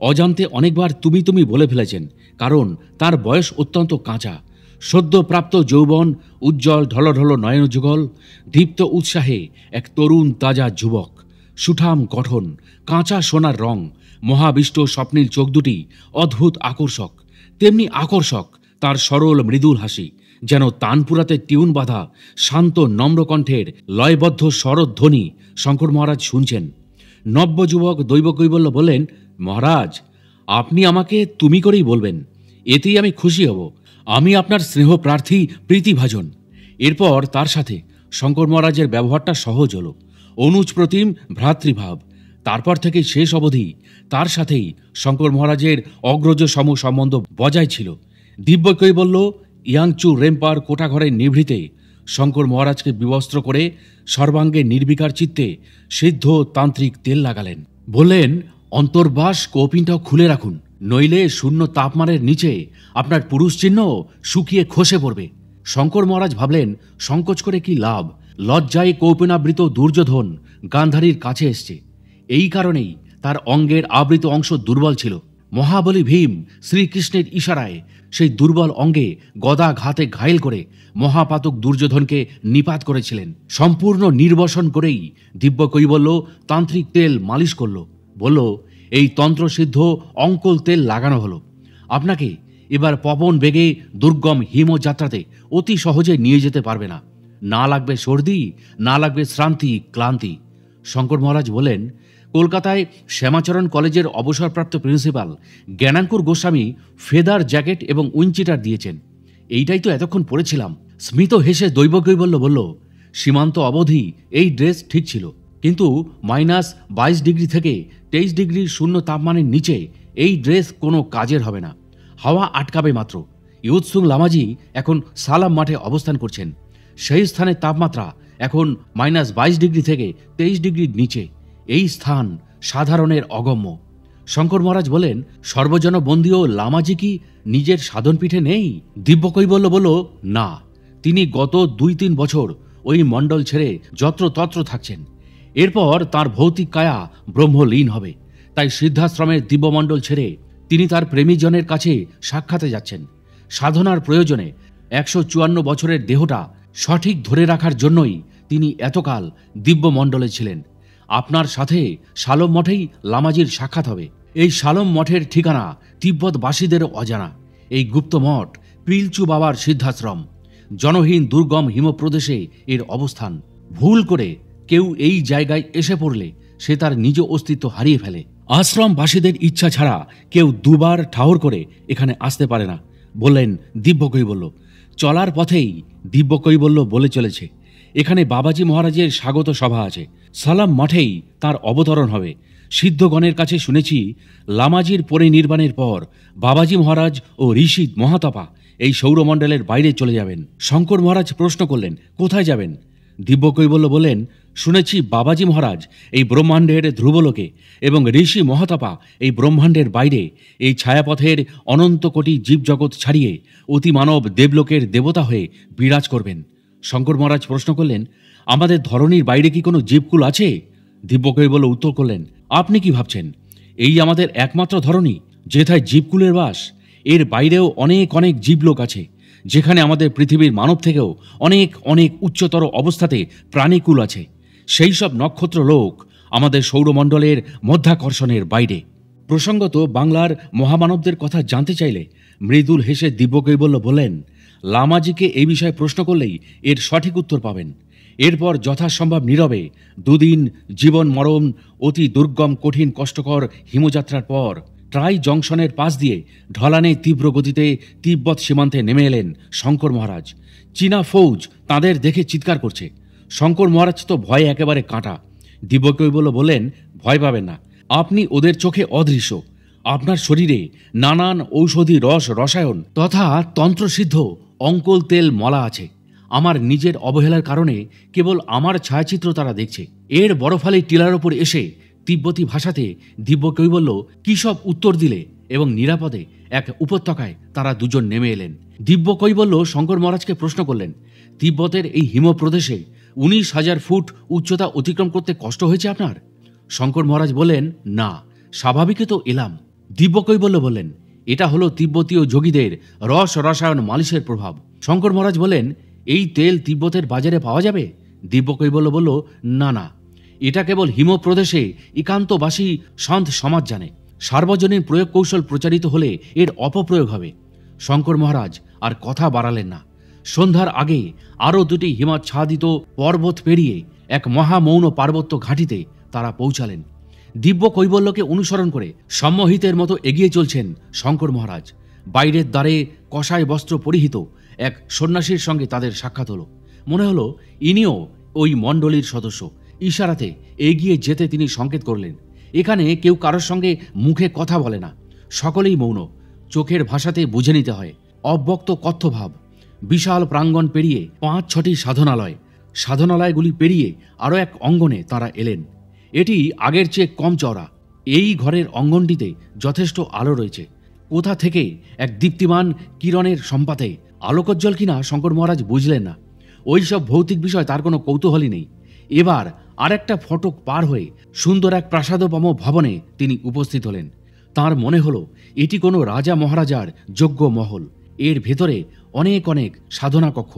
Speaker 1: অজান্তে অনেকবার তুমি তুমি বলে ফেলেছেন, কারণ তার বয়স অত্যন্ত কাঁচা। সদ্যপ্রাপ্ত যৌবন, উজ্জ্বল ঢলঢল নয়নযুগল, দীপ্ত উৎসাহে এক তরুণ তাজা যুবক। সুঠাম গঠন, কাঁচা সোনার রং, মহাবিষ্ট স্বপ্নীল চোখ দুটি অদ্ভুত আকর্ষক। তেমনি আকর্ষক তার সরল মৃদুল হাসি, যেন তানপুরাতে টিউন বাঁধা শান্ত নম্রকণ্ঠের লয়বদ্ধ স্বরধ্বনি শঙ্কর মহারাজ শুনছেন। নব্য যুবক দৈব কৈবল্য বললেন, মহারাজ, আপনি আমাকে তুমি করেই বলবেন, এতেই আমি খুশি হব। আমি আপনার স্নেহ প্রার্থী প্রীতিভাজন। এরপর তার সাথে শঙ্কর মহারাজের ব্যবহারটা সহজ হল, অনুজ প্রতিম ভ্রাতৃভাব। তারপর থেকে শেষ অবধি তার সাথেই শঙ্কর মহারাজের অগ্রজ সম সম্বন্ধ বজায় ছিল। দিব্য কৈবল্য ইয়াংচু রেম্পার কোঠাঘরের নিভৃতে শঙ্কর মহারাজকে বিবস্ত্র করে সর্বাঙ্গে নির্বিকার চিত্তে সিদ্ধ তান্ত্রিক তেল লাগালেন। বললেন, অন্তর্বাস কৌপিনটাও খুলে রাখুন, নইলে শূন্য তাপমানের নিচে আপনার পুরুষ চিহ্ন শুকিয়ে খসে পড়বে। শঙ্কর মহারাজ ভাবলেন, সংকোচ করে কি লাভ? লজ্জায় কৌপিনাবৃত দুর্যোধন গান্ধারীর কাছে এসছে। এই কারণেই তার অঙ্গের আবৃত অংশ দুর্বল ছিল। মহাবলী ভীম শ্রীকৃষ্ণের ইশারায় সেই দুর্বল অঙ্গে গদা ঘাতে ঘায়েল করে মহাপাতক দুর্যোধনকে নিপাত করেছিলেন। সম্পূর্ণ নির্বসন করেই দিব্য কৈবল্য তান্ত্রিক তেল মালিশ করল। বলল, এই তন্ত্রসিদ্ধ অঙ্কল তেল লাগানো হলো। আপনাকে এবার পবন বেগে দুর্গম হিমযাত্রাতে অতি সহজে নিয়ে যেতে পারবে না। না লাগবে সর্দি, না লাগবে শ্রান্তি ক্লান্তি। শঙ্কর মহারাজ বলেন, কলকাতায় শ্যামাচরণ কলেজের অবসরপ্রাপ্ত প্রিন্সিপাল জ্ঞানাঙ্কুর গোস্বামী ফেদার জ্যাকেট এবং উইঞ্চিটার দিয়েছেন। এইটাই তো এতক্ষণ পড়েছিলাম। স্মিত হেসে দৈব কৈবল্য বলল, সীমান্ত অবধি এই ড্রেস ঠিক ছিল, কিন্তু -22 ডিগ্রি থেকে 23 ডিগ্রি শূন্য তাপমানের নিচে এই ড্রেস কোনো কাজের হবে না। হাওয়া আটকাবে মাত্র। ইয়ুৎসুং লামাজি এখন সালাম মাঠে অবস্থান করছেন। সেই স্থানের তাপমাত্রা এখন -22 ডিগ্রি থেকে 23 ডিগ্রির নিচে। এই স্থান সাধারণের অগম্য। শঙ্কর মহারাজ বলেন, সর্বজনবন্দীয় লামাজি কি নিজের সাধনপীঠে নেই? দিব্যকৈবল্য বলল, না, তিনি গত 2-3 বছর ওই মণ্ডল ছেড়ে যত্রতত্র থাকছেন। এরপর তার ভৌতিক কায়া ব্রহ্মলীন হবে, তাই সিদ্ধাশ্রমের দিব্যমণ্ডল ছেড়ে তিনি তার প্রেমীজনের কাছে সাক্ষাতে যাচ্ছেন। সাধনার প্রয়োজনে 154 বছরের দেহটা সঠিক ধরে রাখার জন্যই তিনি এতকাল দিব্যমণ্ডলে ছিলেন। আপনার সাথে শালম মঠেই লামাজির সাক্ষাৎ হবে। এই শালম মঠের ঠিকানা তিব্বতবাসীদেরও অজানা। এই গুপ্ত মঠ পিলচু বাবার সিদ্ধাশ্রম। জনহীন দুর্গম হিমপ্রদেশে এর অবস্থান। ভুল করে কেউ এই জায়গায় এসে পড়লে সে তার নিজ অস্তিত্ব হারিয়ে ফেলে। আশ্রমবাসীদের ইচ্ছা ছাড়া কেউ দুবার ঠাহর করে এখানে আসতে পারে না, বললেন দিব্যকৈবল্য। চলার পথেই দিব্যকৈবল্য বলে চলেছে, এখানে বাবাজি মহারাজের স্বাগত সভা আছে। সালাম মাঠেই তার অবতরণ হবে। সিদ্ধগণের কাছে শুনেছি লামাজির পরিনির্বাণের পর বাবাজি মহারাজ ও ঋষি মহাতপা এই সৌরমণ্ডলের বাইরে চলে যাবেন। শঙ্কর মহারাজ প্রশ্ন করলেন, কোথায় যাবেন? দিব্যকৈবল্য বললেন, শুনেছি বাবাজি মহারাজ এই ব্রহ্মাণ্ডের ধ্রুবলোকে এবং ঋষি মহাতপা এই ব্রহ্মাণ্ডের বাইরে এই ছায়াপথের অনন্ত কোটি জীবজগৎ ছাড়িয়ে অতিমানব দেবলোকের দেবতা হয়ে বিরাজ করবেন। শঙ্কর মহারাজ প্রশ্ন করলেন, আমাদের ধরনীর বাইরে কি কোনো জীবকুল আছে? দিব্যকৈবল্য উত্তর করলেন, আপনি কি ভাবছেন এই আমাদের একমাত্র ধরনী যেথায় জীবকুলের বাস? এর বাইরেও অনেক অনেক জীবলোক আছে, যেখানে আমাদের পৃথিবীর মানব থেকেও অনেক অনেক উচ্চতর অবস্থাতে প্রাণীকুল আছে। সেই সব নক্ষত্র লোক আমাদের সৌরমণ্ডলের মধ্যাকর্ষণের বাইরে। প্রসঙ্গত বাংলার মহামানবদের কথা জানতে চাইলে মৃদুল হেসে দিব্যকৈবল্য বললেন, লামাজিকে এই বিষয়ে প্রশ্ন করলেই এর সঠিক উত্তর পাবেন। এরপর যথাসম্ভব নীরবে 2 দিন জীবন মরণ অতি দুর্গম কঠিন কষ্টকর হিমযাত্রার পর ট্রাই জংশনের পাশ দিয়ে ঢলানে তীব্র গতিতে তিব্বত সীমান্তে নেমে এলেন শঙ্কর মহারাজ। চীনা ফৌজ তাদের দেখে চিৎকার করছে। শঙ্কর মহারাজ তো ভয়ে একেবারে কাঁটা। দিব্যকৈবল্য বললেন, ভয় পাবেন না, আপনি ওদের চোখে অদৃশ্য। আপনার শরীরে নানান ঔষধি রস রসায়ন তথা তন্ত্রসিদ্ধ অঙ্কল তেল মলা আছে। আমার নিজের অবহেলার কারণে কেবল আমার ছায়াচিত্র তারা দেখছে। এর বরফালি টিলার ওপর এসে তিব্বতী ভাষাতে দিব্যকৈবল্য কী সব উত্তর দিলে এবং নিরাপদে এক উপত্যকায় তারা দুজন নেমে এলেন। দিব্যকৈবল্য শঙ্কর মহারাজকে প্রশ্ন করলেন, তিব্বতের এই হিমপ্রদেশে 19,000 ফুট উচ্চতা অতিক্রম করতে কষ্ট হয়েছে আপনার? শঙ্কর মহারাজ বললেন, না, স্বাভাবিকই তো এলাম। দিব্যকৈবল্য বললেন, এটা হলো তিব্বতীয় যোগীদের রস রসায়ন মালিশের প্রভাব। শঙ্কর মহারাজ বললেন, এই তেল তিব্বতের বাজারে পাওয়া যাবে? দিব্যকৈবল্য বলল, না না, এটা কেবল হিমপ্রদেশে একান্তবাসী সন্ত সমাজ জানে। সার্বজনীন প্রয়োগ কৌশল প্রচারিত হলে এর অপপ্রয়োগ হবে। শঙ্কর মহারাজ আর কথা বাড়ালেন না। সন্ধ্যার আগে আরও 2টি হিমাচ্ছাদিত পর্বত পেরিয়ে এক মহামৌন পার্বত্য ঘাঁটিতে তারা পৌঁছালেন। দিব্যকৈবল্যকে অনুসরণ করে সম্মোহিতের মতো এগিয়ে চলছেন শঙ্কর মহারাজ। বাইরের দ্বারে কষায় বস্ত্র পরিহিত এক সন্ন্যাসীর সঙ্গে তাদের সাক্ষাৎ হলো। মনে হলো ইনিও ওই মণ্ডলীর সদস্য। ইশারাতে এগিয়ে যেতে তিনি সংকেত করলেন। এখানে কেউ কারোর সঙ্গে মুখে কথা বলে না, সকলেই মৌন। চোখের ভাষাতে বুঝে নিতে হয়। অব্যক্ত কথ্যভাব। বিশাল প্রাঙ্গণ পেরিয়ে 5-6টি সাধনালয়গুলি পেরিয়ে আরও এক অঙ্গনে তারা এলেন। এটি আগের চেয়ে কম চওড়া। এই ঘরের অঙ্গনটিতে যথেষ্ট আলো রয়েছে। কোথা থেকে এক দীপ্তিমান কিরণের সম্পাতে আলোকোজ্জ্বল কিনা শঙ্কর মহারাজ বুঝলেন না। ওই সব ভৌতিক বিষয় তার কোনো কৌতূহলই নেই। এবার আরেকটা ফটক পার হয়ে সুন্দর এক প্রাসাদোপম ভবনে তিনি উপস্থিত হলেন। তার মনে হলো এটি কোনো রাজা মহারাজার যোগ্য মহল। এর ভেতরে অনেক অনেক সাধনা কক্ষ,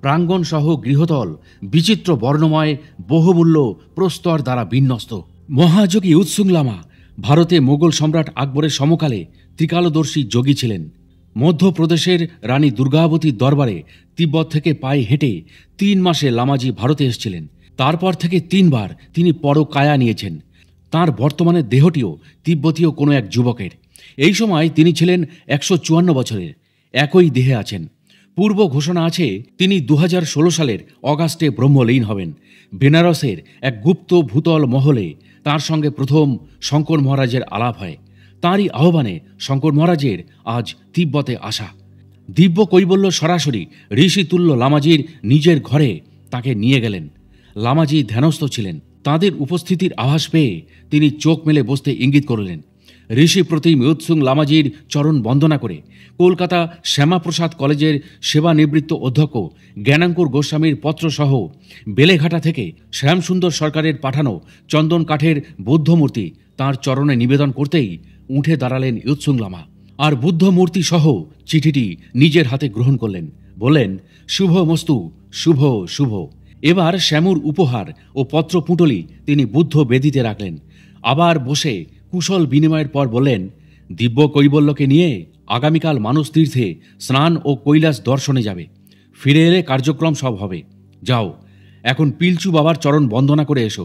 Speaker 1: প্রাঙ্গণ সহ গৃহতল বিচিত্র বর্ণময় বহুমূল্য প্রস্তর দ্বারা বিন্যস্ত। মহাযোগী উৎসুংলামা ভারতে মোগল সম্রাট আকবরের সমকালে ত্রিকালদর্শী যোগী ছিলেন। মধ্যপ্রদেশের রানী দুর্গাবতীর দরবারে তিব্বত থেকে পায়ে হেঁটে 3 মাসে লামাজি ভারতে এসেছিলেন। তারপর থেকে 3 বার তিনি পরকায়া নিয়েছেন। তার বর্তমানে দেহটিও তিব্বতীয় কোনো এক যুবকের। এই সময় তিনি ছিলেন 154 বছরের, একই দেহে আছেন। পূর্ব ঘোষণা আছে তিনি 2016 সালের অগাস্টে ব্রহ্মলীন হবেন। বেনারসের এক গুপ্ত ভূতল মহলে তার সঙ্গে প্রথম শঙ্কর মহারাজের আলাপ হয়। তাঁরই আহ্বানে শঙ্কর মহারাজের আজ তিব্বতে আসা। দিব্যকৈবল্য সরাসরি ঋষিতুল্য লামাজির নিজের ঘরে তাকে নিয়ে গেলেন। লামাজি ধ্যানস্থ ছিলেন। তাঁদের উপস্থিতির আভাস পেয়ে তিনি চোখ মেলে বসতে ইঙ্গিত করলেন। ঋষি প্রতিম ইয়ুৎসুং লামাজির চরণ বন্দনা করে কলকাতা শ্যামাপ্রসাদ কলেজের সেবানিবৃত্ত অধ্যক্ষ জ্ঞানাঙ্কুর গোস্বামীর পত্রসহ বেলেঘাটা থেকে শ্যামসুন্দর সরকারের পাঠানো চন্দন কাঠের বুদ্ধমূর্তি তাঁর চরণে নিবেদন করতেই উঠে দাঁড়ালেন ইয়ুৎসুং লামা আর বুদ্ধমূর্তি সহ চিঠিটি নিজের হাতে গ্রহণ করলেন। বললেন, শুভমস্তু, শুভ শুভ। এবার শ্যামুর উপহার ও পত্রপুটলি তিনি বুদ্ধ বেদিতে রাখলেন। আবার বসে কুশল বিনিময়ের পর বললেন, দিব্য কৈবল্যকে নিয়ে আগামীকাল মানস তীর্থে স্নান ও কৈলাস দর্শনে যাবে। ফিরে এলে কার্যক্রম সব হবে। যাও, এখন পিলচু বাবার চরণ বন্দনা করে এসো।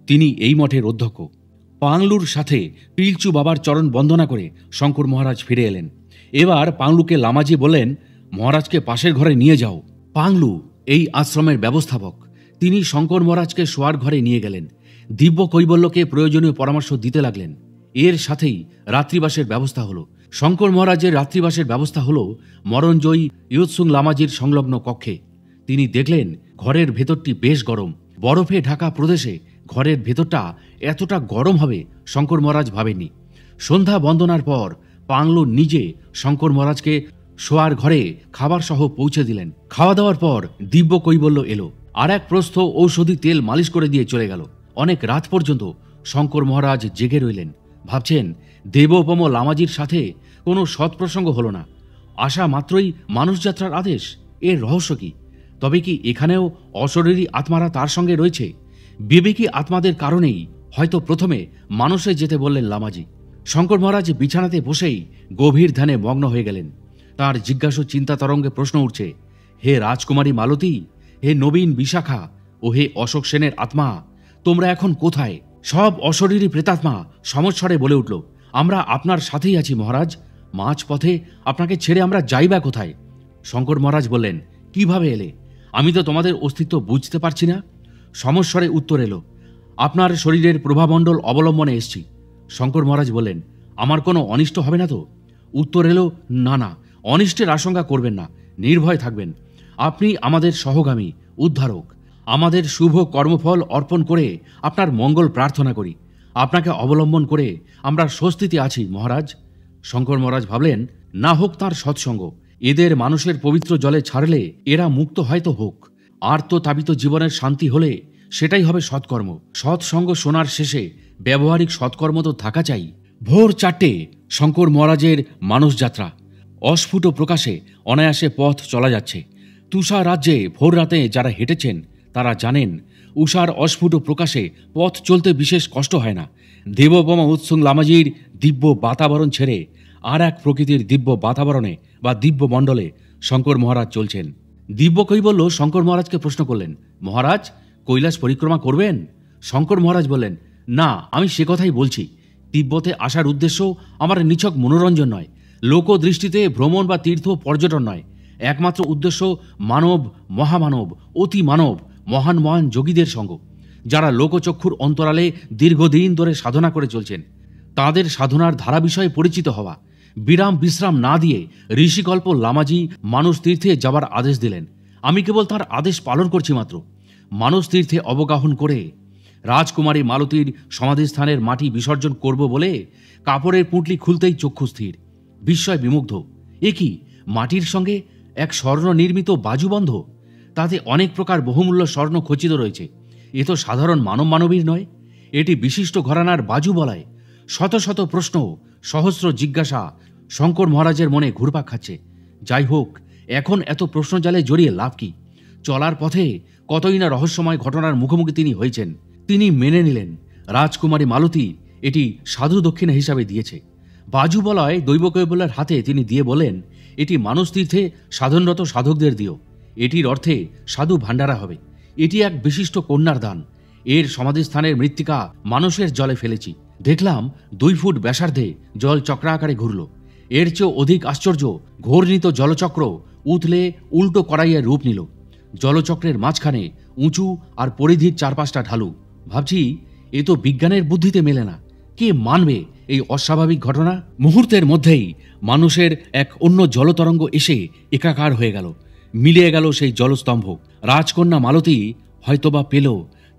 Speaker 1: তিনি এই মঠের অধ্যক্ষ। পাংলুর সাথে পিলচু বাবার চরণ বন্দনা করে শঙ্কর মহারাজ ফিরে এলেন। এবার পাংলুকে লামাজি বললেন, মহারাজকে পাশের ঘরে নিয়ে যাও। পাংলু এই আশ্রমের ব্যবস্থাপক। তিনি শঙ্কর মহারাজকে শোয়ার ঘরে নিয়ে গেলেন। দিব্য কৈবল্যকে প্রয়োজনীয় পরামর্শ দিতে লাগলেন। এর সাথেই রাত্রিবাসের ব্যবস্থা হলো। শঙ্কর মহারাজের রাত্রিবাসের ব্যবস্থা হলো মরণজয়ী ইয়ুৎসুং লামাজির সংলগ্ন কক্ষে। তিনি দেখলেন ঘরের ভেতরটি বেশ গরম। বরফে ঢাকা প্রদেশে ঘরের ভেতরটা এতটা গরম হবে শঙ্কর মহারাজ ভাবেননি। সন্ধ্যা বন্দনার পর পাংলু নিজে শঙ্কর মহারাজকে শোয়ার ঘরে খাবার সহ পৌঁছে দিলেন। খাওয়া দাওয়ার পর দিব্য কৈবল্য এলো। আর এক প্রস্থ ঔষধি তেল মালিশ করে দিয়ে চলে গেল। অনেক রাত পর্যন্ত শঙ্কর মহারাজ জেগে রইলেন। ভাবছেন, দেবোপম লামাজির সাথে কোনো সৎপ্রসঙ্গ হলো না। আসা মাত্রই মানুষযাত্রার আদেশ। এর রহস্য কি? তবে কি এখানেও অশরীরী আত্মারা তার সঙ্গে রয়েছে? বিবেকী আত্মাদের কারণেই হয়তো প্রথমে মানুষে যেতে বললেন লামাজি। শঙ্কর মহারাজ বিছানাতে বসেই গভীর ধ্যানে মগ্ন হয়ে গেলেন। তার জিজ্ঞাসু চিন্তা তরঙ্গে প্রশ্ন উঠছে, হে রাজকুমারী মালতী, হে নবীন বিশাখা ও হে অশোক সেনের আত্মা, তোমরা এখন কোথায়? সব অশরীরী প্রেতাত্মা সমস্বরে বলে উঠল, আমরা আপনার সাথেই আছি মহারাজ। মাঝপথে আপনাকে ছেড়ে আমরা যাইবা কোথায়? শঙ্কর মহারাজ বললেন, কিভাবে এলে? আমি তো তোমাদের অস্তিত্ব বুঝতে পারছি না। সমস্বরে উত্তর এলো, আপনার শরীরের প্রভামণ্ডল অবলম্বনে এসছি। শঙ্কর মহারাজ বললেন, আমার কোনো অনিষ্ট হবে না তো? উত্তর এলো, না না, অনিষ্টের আশঙ্কা করবেন না, নির্ভয় থাকবেন। আপনি আমাদের সহগামী, উদ্ধারক। আমাদের শুভ কর্মফল অর্পণ করে আপনার মঙ্গল প্রার্থনা করি। আপনাকে অবলম্বন করে আমরা স্বস্তিতে আছি মহারাজ। শঙ্কর মহারাজ ভাবলেন, না হোক তাঁর সৎসঙ্গ। এদের মানুষের পবিত্র জলে ছাড়লে এরা মুক্ত হয়তো হোক। আর তো তাবিত জীবনের শান্তি হলে সেটাই হবে সৎকর্ম। সৎসঙ্গ শোনার শেষে ব্যবহারিক সৎকর্ম তো থাকা চাই। ভোর 4টে শঙ্কর মহারাজের মানস যাত্রা। অস্ফুট প্রকাশে অনায়াসে পথ চলা যাচ্ছে। তুষার রাজ্যে ভোর রাতে যারা হেঁটেছেন তারা জানেন, উষার অস্ফুট প্রকাশে পথ চলতে বিশেষ কষ্ট হয় না। দেবোপম ইয়ুৎসুং লামাজির দিব্য বাতাবরণ ছেড়ে আর এক প্রকৃতির দিব্য বাতাবরণে বা দিব্য মণ্ডলে শঙ্কর মহারাজ চলছেন। দিব্য কৈবল্য শঙ্কর মহারাজকে প্রশ্ন করলেন, মহারাজ কৈলাস পরিক্রমা করবেন? শঙ্কর মহারাজ বললেন, না, আমি সে কথাই বলছি। তিব্বতে আসার উদ্দেশ্য আমার নিছক মনোরঞ্জন নয়, লোকদৃষ্টিতে ভ্রমণ বা তীর্থ পর্যটন নয়। একমাত্র উদ্দেশ্য মানব, মহামানব, অতি মানব, মহান মহান যোগীদের সঙ্গ, যারা লোকচক্ষুর অন্তরালে দীর্ঘদিন ধরে সাধনা করে চলছেন। তাদের সাধনার ধারা বিষয়ে পরিচিত হওয়া। বিরাম বিশ্রাম না দিয়ে ঋষিকল্প লামাজি মানস তীর্থে যাবার আদেশ দিলেন। আমি কেবল তার আদেশ পালন করছি মাত্র। মানস তীর্থে অবগাহন করে রাজকুমারী মালতীর সমাধিস্থানের মাটি বিসর্জন করব বলে কাপড়ের পুঁটলি খুলতেই চক্ষু স্থির, বিস্ময় বিমুগ্ধ। এ কি, মাটির সঙ্গে এক স্বর্ণ নির্মিত বাজুবন্ধ, তাতে অনেক প্রকার বহুমূল্য স্বর্ণ খচিত রয়েছে। এ তো সাধারণ মানব মানবীর নয়, এটি বিশিষ্ট ঘরানার বাজু বলায়। শত শত প্রশ্ন, সহস্র জিজ্ঞাসা শঙ্কর মহারাজের মনে ঘুরপাক খাচ্ছে। যাই হোক, এখন এত প্রশ্নজালে জড়িয়ে লাভ কি? চলার পথে কতই না রহস্যময় ঘটনার মুখোমুখি তিনি হয়েছেন। তিনি মেনে নিলেন রাজকুমারী মালতী এটি সাধু দক্ষিণা হিসাবে দিয়েছে। বাজু বলয় দৈবকৈবল্যের হাতে তিনি দিয়ে বলেন, এটি মানস তীর্থে সাধনরত সাধকদের দিও। এটির অর্থে সাধু ভাণ্ডারা হবে। এটি এক বিশিষ্ট কন্যার দান। এর সমাধিস্থানের মৃত্তিকা মানুষের জলে ফেলেছি। দেখলাম 2 ফুট ব্যাসার্ধে জল চক্রাকারে ঘুরল। এর চেয়েও অধিক আশ্চর্য, ঘূর্ণিত জলচক্র উথলে উল্টো কড়াইয়ের রূপ নিল। জলচক্রের মাঝখানে উঁচু আর পরিধির 4-5টা ঢালু। ভাবছি, এ তো বিজ্ঞানের বুদ্ধিতে মেলে না। কে মানবে এই অস্বাভাবিক ঘটনা? মুহূর্তের মধ্যেই মানুষের এক অন্য জলতরঙ্গ এসে একাকার হয়ে গেল। মিলিয়ে গেল সেই জলস্তম্ভ। রাজকন্যা মালতী হয়তোবা পেল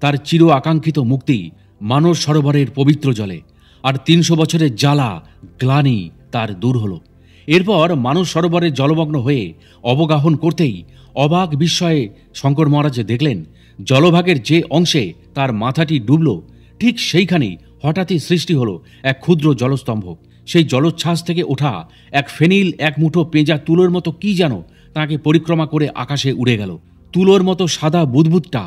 Speaker 1: তার চির আকাঙ্ক্ষিত মুক্তি মানস সরোবরের পবিত্র জলে, আর 300 বছরের জ্বালা গ্লানি তার দূর হলো। এরপর মানস সরোবরে জলমগ্ন হয়ে অবগাহন করতেই অবাক বিস্ময়ে শঙ্কর মহারাজ দেখলেন জলভাগের যে অংশে তার মাথাটি ডুবল ঠিক সেইখানেই হঠাৎই সৃষ্টি হলো এক ক্ষুদ্র জলস্তম্ভ। সেই জলোচ্ছ্বাস থেকে ওঠা এক ফেনিল এক মুঠো পেঁজা তুলোর মতো কি যেন তাকে পরিক্রমা করে আকাশে উড়ে গেল। তুলোর মতো সাদা বুদবুদটা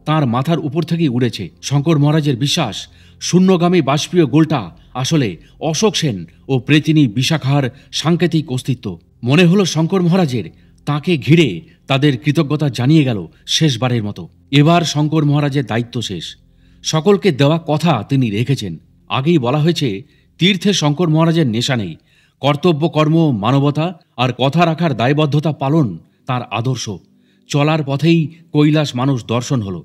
Speaker 1: তার মাথার উপর থেকেই উড়েছে। শঙ্কর মহারাজের বিশ্বাস শূন্যগামী বাষ্পীয় গোলটা আসলে অশোক সেন ও প্রেতিনী বিশাখার সাংকেতিক অস্তিত্ব। মনে হলো শঙ্কর মহারাজের তাকে ঘিরে তাদের কৃতজ্ঞতা জানিয়ে গেল শেষবারের মতো। এবার শঙ্কর মহারাজের দায়িত্ব শেষ। সকলকে দেওয়া কথা তিনি রেখেছেন। আগেই বলা হয়েছে তীর্থে শঙ্কর মহারাজের নেশা নেই। কর্তব্য, কর্ম, মানবতা আর কথা রাখার দায়বদ্ধতা পালন তার আদর্শ। চলার পথেই কৈলাস মানুষ দর্শন হলো।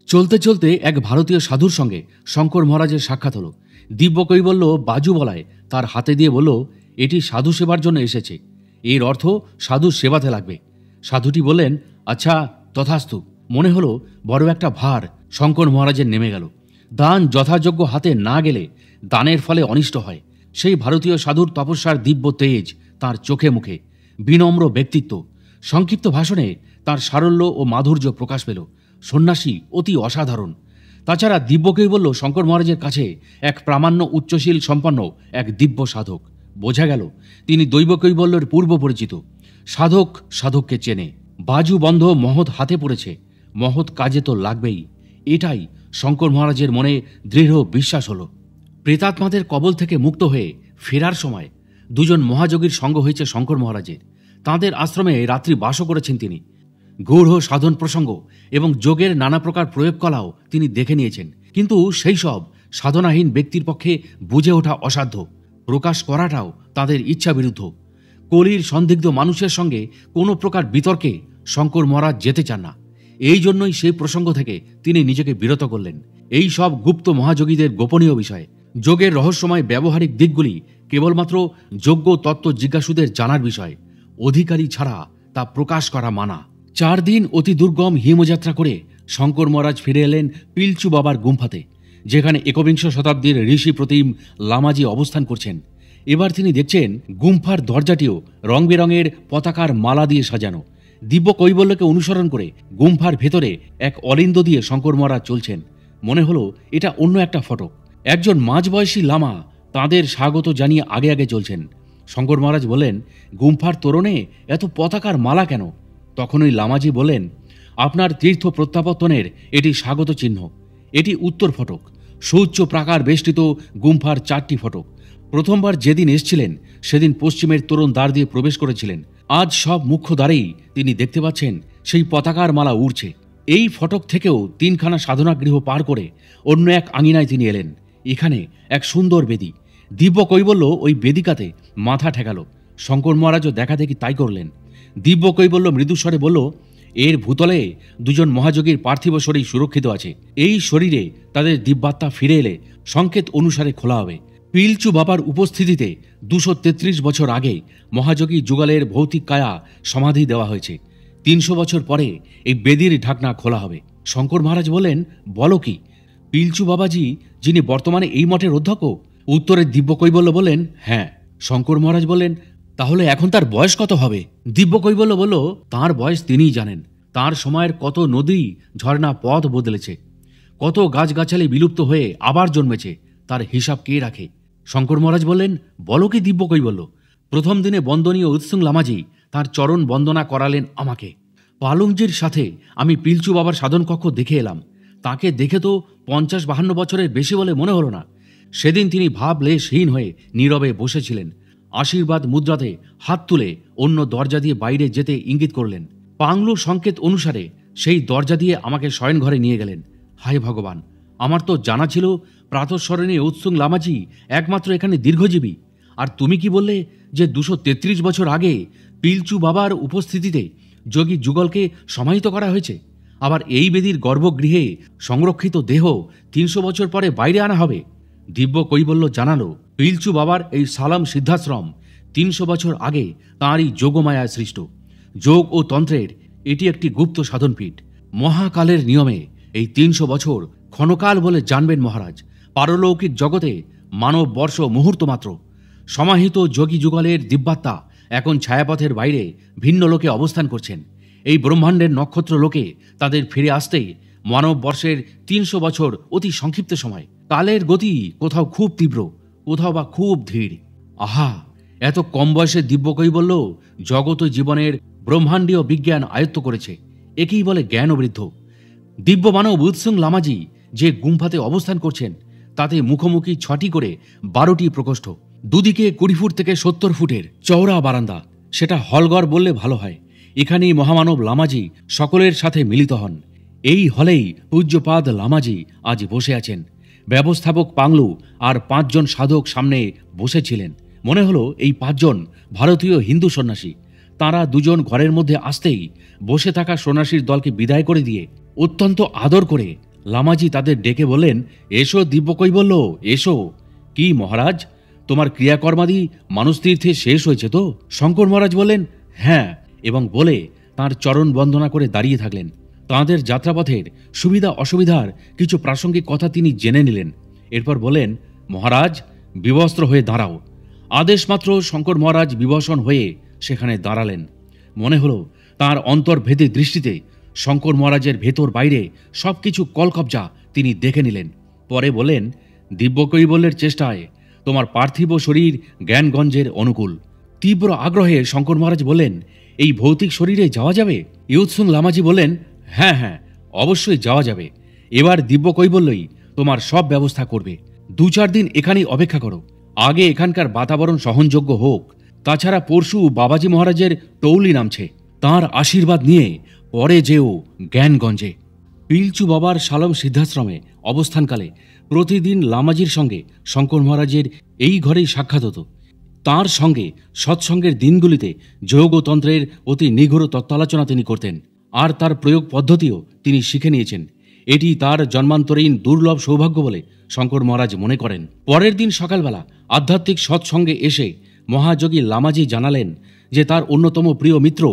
Speaker 1: চলতে চলতে এক ভারতীয় সাধুর সঙ্গে শঙ্কর মহারাজের সাক্ষাৎ হলো। দিব্য কৈবল্য বাজু বলায় তার হাতে দিয়ে বলল, এটি সাধু সেবার জন্য এসেছে, এর অর্থ সাধু সেবাতে লাগবে। সাধুটি বললেন, আচ্ছা তথাস্তু। মনে হলো বড় একটা ভার শঙ্কর মহারাজের নেমে গেল। দান যথাযোগ্য হাতে না গেলে দানের ফলে অনিষ্ট হয়। সেই ভারতীয় সাধুর তপস্যার দিব্য তেজ তার চোখে মুখে, বিনম্র ব্যক্তিত্ব। সংক্ষিপ্ত ভাষণে তার সারল্য ও মাধুর্য প্রকাশ পেল। সন্ন্যাসী অতি অসাধারণ। তাছাড়া দিব্যকেই বলল শঙ্কর মহারাজের কাছে এক প্রামাণ্য উচ্চশীল সম্পন্ন এক দিব্য সাধক। বোঝা গেল তিনি দৈবকৈবল্যের পূর্ব পরিচিত। সাধক সাধককে চেনে। বাজু বন্ধ মহৎ হাতে পড়েছে, মহৎ কাজে তো লাগবেই। এটাই শঙ্কর মহারাজের মনে দৃঢ় বিশ্বাস হল। প্রেতাত্মাদের কবল থেকে মুক্ত হয়ে ফেরার সময় দুজন মহাযোগীর সঙ্গ হয়েছে শঙ্কর মহারাজের। তাঁদের আশ্রমে রাত্রি বাসও করেছেন তিনি। গূঢ় সাধন প্রসঙ্গ এবং যোগের নানা প্রকার প্রয়োগকলাও তিনি দেখে নিয়েছেন। কিন্তু সেই সব সাধনাহীন ব্যক্তির পক্ষে বুঝে ওঠা অসাধ্য, প্রকাশ করাটাও তাদের ইচ্ছা বিরুদ্ধ। কলির সন্দিগ্ধ মানুষের সঙ্গে কোনো প্রকার বিতর্কে শঙ্কর মহারাজ যেতে চান না। এই জন্যই সেই প্রসঙ্গ থেকে তিনি নিজেকে বিরত করলেন। এই সব গুপ্ত মহাযোগীদের গোপনীয় বিষয়, যোগের রহস্যময় ব্যবহারিক দিকগুলি কেবলমাত্র যোগ্য তত্ত্ব জিজ্ঞাসুদের জানার বিষয়। অধিকারী ছাড়া তা প্রকাশ করা মানা। 4 দিন অতি দুর্গম হিমযাত্রা করে শঙ্কর মহারাজ ফিরে এলেন পিলচু বাবার গুম্ফাতে, যেখানে একবিংশ শতাব্দীর ঋষি প্রতিম লামাজি অবস্থান করছেন। এবার তিনি দেখছেন গুম্ফার দরজাটিও রং বেরঙের পতাকার মালা দিয়ে সাজানো। দিব্য কৈবল্যকে অনুসরণ করে গুম্ফার ভেতরে এক অলিন্দ দিয়ে শঙ্কর মহারাজ চলছেন। মনে হলো এটা অন্য একটা ফটক। একজন মাঝবয়সী লামা তাঁদের স্বাগত জানিয়ে আগে আগে চলছেন। শঙ্কর মহারাজ বললেন, গুম্ফার তোরণে এত পতাকার মালা কেন? তখন ওই লামাজি বললেন, আপনার তীর্থ প্রত্যাবর্তনের এটি স্বাগত চিহ্ন। এটি উত্তর ফটক, সুউচ্চ প্রাকার বেষ্টিত গুম্ফার 4টি ফটক। প্রথমবার যেদিন এসছিলেন সেদিন পশ্চিমের তোরণ দ্বার দিয়ে প্রবেশ করেছিলেন। আজ সব মুখ্য দ্বারেই তিনি দেখতে পাচ্ছেন সেই পতাকার মালা উড়ছে। এই ফটক থেকেও 3খানা সাধনা গৃহ পার করে অন্য এক আঙিনায় তিনি এলেন। এখানে এক সুন্দর বেদি। দিব্য কৈবল্য ওই বেদিকাতে মাথা ঠেকাল। শঙ্কর মহারাজও দেখা দেখি তাই করলেন। দিব্য কৈবল্য মৃদুস্বরে বলল, এর ভূতলে দুজন মহাযোগীর পার্থিব শরীর সুরক্ষিত আছে। এই শরীরে তাদের দিব্যাত্মা ফিরে এলে সংকেত অনুসারে খোলা হবে। পিলচু বাবার উপস্থিতিতে 233 বছর আগে মহাযোগী যুগলের ভৌতিক কায়া সমাধি দেওয়া হয়েছে। 300 বছর পরে এই বেদির ঢাকনা খোলা হবে। শঙ্কর মহারাজ বললেন, বলো কি? পিলচু বাবাজি যিনি বর্তমানে এই মঠের অধ্যক্ষ? উত্তরে দিব্য কৈবল্য বললেন, হ্যাঁ। শঙ্কর মহারাজ বললেন, তাহলে এখন তার বয়স কত হবে? দিব্য কৈবল্য বলল, তাঁর বয়স তিনিই জানেন। তাঁর সময়ের কত নদী ঝর্ণা পথ বদলেছে, কত গাছগাছালি বিলুপ্ত হয়ে আবার জন্মেছে, তার হিসাব কে রাখে? শঙ্কর মহারাজ বললেন, বলো কি দিব্য কৈবল্য? প্রথম দিনে বন্দনীয় উৎসুং লামাজি তাঁর চরণ বন্দনা করালেন আমাকে। পালুংজির সাথে আমি পিলচু বাবার সাধন কক্ষ দেখে এলাম। তাকে দেখে তো 50-52 বছরের বেশি বলে মনে হলো না। সেদিন তিনি ভাবলেশহীন হয়ে নীরবে বসেছিলেন। আশীর্বাদ মুদ্রাতে হাত তুলে অন্য দরজা দিয়ে বাইরে যেতে ইঙ্গিত করলেন। পাংলুর সংকেত অনুসারে সেই দরজা দিয়ে আমাকে শয়নঘরে নিয়ে গেলেন। হায় ভগবান, আমার তো জানা ছিল প্রাতঃস্মরণীয় উৎসুং লামাজি একমাত্র এখানে দীর্ঘজীবী। আর তুমি কি বললে যে 233 বছর আগে পিলচু বাবার উপস্থিতিতে যোগী যুগলকে সমাহিত করা হয়েছে। আবার এই বেদির গর্ভগৃহে সংরক্ষিত দেহ 300 বছর পরে বাইরে আনা হবে। দিব্য কৈবল্য জানালো, পিলচু বাবার এই সালাম সিদ্ধাশ্রম 300 বছর আগে তাঁরই যোগমায়ায় সৃষ্ট। যোগ ও তন্ত্রের এটি একটি গুপ্ত সাধনপীঠ। মহাকালের নিয়মে এই 300 বছর ক্ষণকাল বলে জানবেন মহারাজ। পারলৌকিক জগতে মানব বর্ষ মুহূর্ত মাত্র। সমাহিত যোগী যুগলের দিব্যাত্মা এখন ছায়াপথের বাইরে ভিন্ন লোকে অবস্থান করছেন। এই ব্রহ্মাণ্ডের নক্ষত্র লোকে তাদের ফিরে আসতেই মানব বর্ষের 300 বছর অতি সংক্ষিপ্ত সময়। কালের গতি কোথাও খুব তীব্র, কোথাও বা খুব ধীর। আহা, এত কম বয়সে দিব্যকৈবল্য জগৎ ও জীবনের ব্রহ্মাণ্ডীয় বিজ্ঞান আয়ত্ত করেছে। একেই বলে জ্ঞান ও বৃদ্ধ। দিব্য মানব উৎসুং লামাজি যে গুম্ফাতে অবস্থান করছেন তাতে মুখোমুখি 6টি করে 12টি প্রকোষ্ঠ, দুদিকে 20 ফুট থেকে 70 ফুটের চওড়া বারান্দা। সেটা হলঘর বললে ভালো হয়। এখানেই মহামানব লামাজি সকলের সাথে মিলিত হন। এই হলেই পূজ্যপাদ লামাজি আজ বসে আছেন। ব্যবস্থাপক পাংলু আর 5 জন সাধক সামনে বসেছিলেন। মনে হলো এই 5 জন ভারতীয় হিন্দু সন্ন্যাসী। তাঁরা 2 জন ঘরের মধ্যে আসতেই বসে থাকা সন্ন্যাসীর দলকে বিদায় করে দিয়ে অত্যন্ত আদর করে লামাজি তাদের ডেকে বললেন, এসো দিব্যকৈবল্য, এসো। কি মহারাজ, তোমার ক্রিয়াকর্মাদি মানসতীর্থে শেষ হয়েছে তো? শঙ্কর মহারাজ বললেন, হ্যাঁ, এবং বলে তাঁর চরণ বন্দনা করে দাঁড়িয়ে থাকলেন। তাঁদের যাত্রাপথের সুবিধা অসুবিধার কিছু প্রাসঙ্গিক কথা তিনি জেনে নিলেন। এরপর বলেন, মহারাজ বিবস্ত্র হয়ে দাঁড়াও। আদেশ মাত্র শঙ্কর মহারাজ বিবসন হয়ে সেখানে দাঁড়ালেন। মনে হলো তাঁর অন্তর্ভেদী দৃষ্টিতে শঙ্কর মহারাজের ভেতর বাইরে সবকিছু কলকবজা তিনি দেখে নিলেন। পরে বলেন, দিব্যকৈবল্যের চেষ্টায় তোমার পার্থিব শরীর জ্ঞানগঞ্জের অনুকূল। তীব্র আগ্রহে শঙ্কর মহারাজ বললেন, এই ভৌতিক শরীরে যাওয়া যাবে? ইউৎসুং লামাজি বললেন, হ্যাঁ হ্যাঁ, অবশ্যই যাওয়া যাবে। এবার দিব্যকৈবল্যই তোমার সব ব্যবস্থা করবে। 2-4 দিন এখানেই অপেক্ষা করো। আগে এখানকার বাতাবরণ সহনযোগ্য হোক। তাছাড়া পরশু বাবাজি মহারাজের টৌলি নামছে, তাঁর আশীর্বাদ নিয়ে পরে যেও জ্ঞানগঞ্জে। পিলচু বাবার শালম সিদ্ধাশ্রমে অবস্থানকালে প্রতিদিন লামাজির সঙ্গে শঙ্কর মহারাজের এই ঘরেই সাক্ষাৎ হতো। তাঁর সঙ্গে সৎসঙ্গের দিনগুলিতে যোগতন্ত্রের অতি নিগূঢ় তত্ত্বালোচনা তিনি করতেন, আর তার প্রয়োগ পদ্ধতিও তিনি শিখে নিয়েছেন। এটি তার জন্মান্তরীণ দুর্লভ সৌভাগ্য বলে শঙ্কর মহারাজ মনে করেন। পরের দিন সকালবেলা আধ্যাত্মিক সৎসঙ্গে এসে মহাযোগী লামাজি জানালেন যে তার অন্যতম প্রিয় মিত্র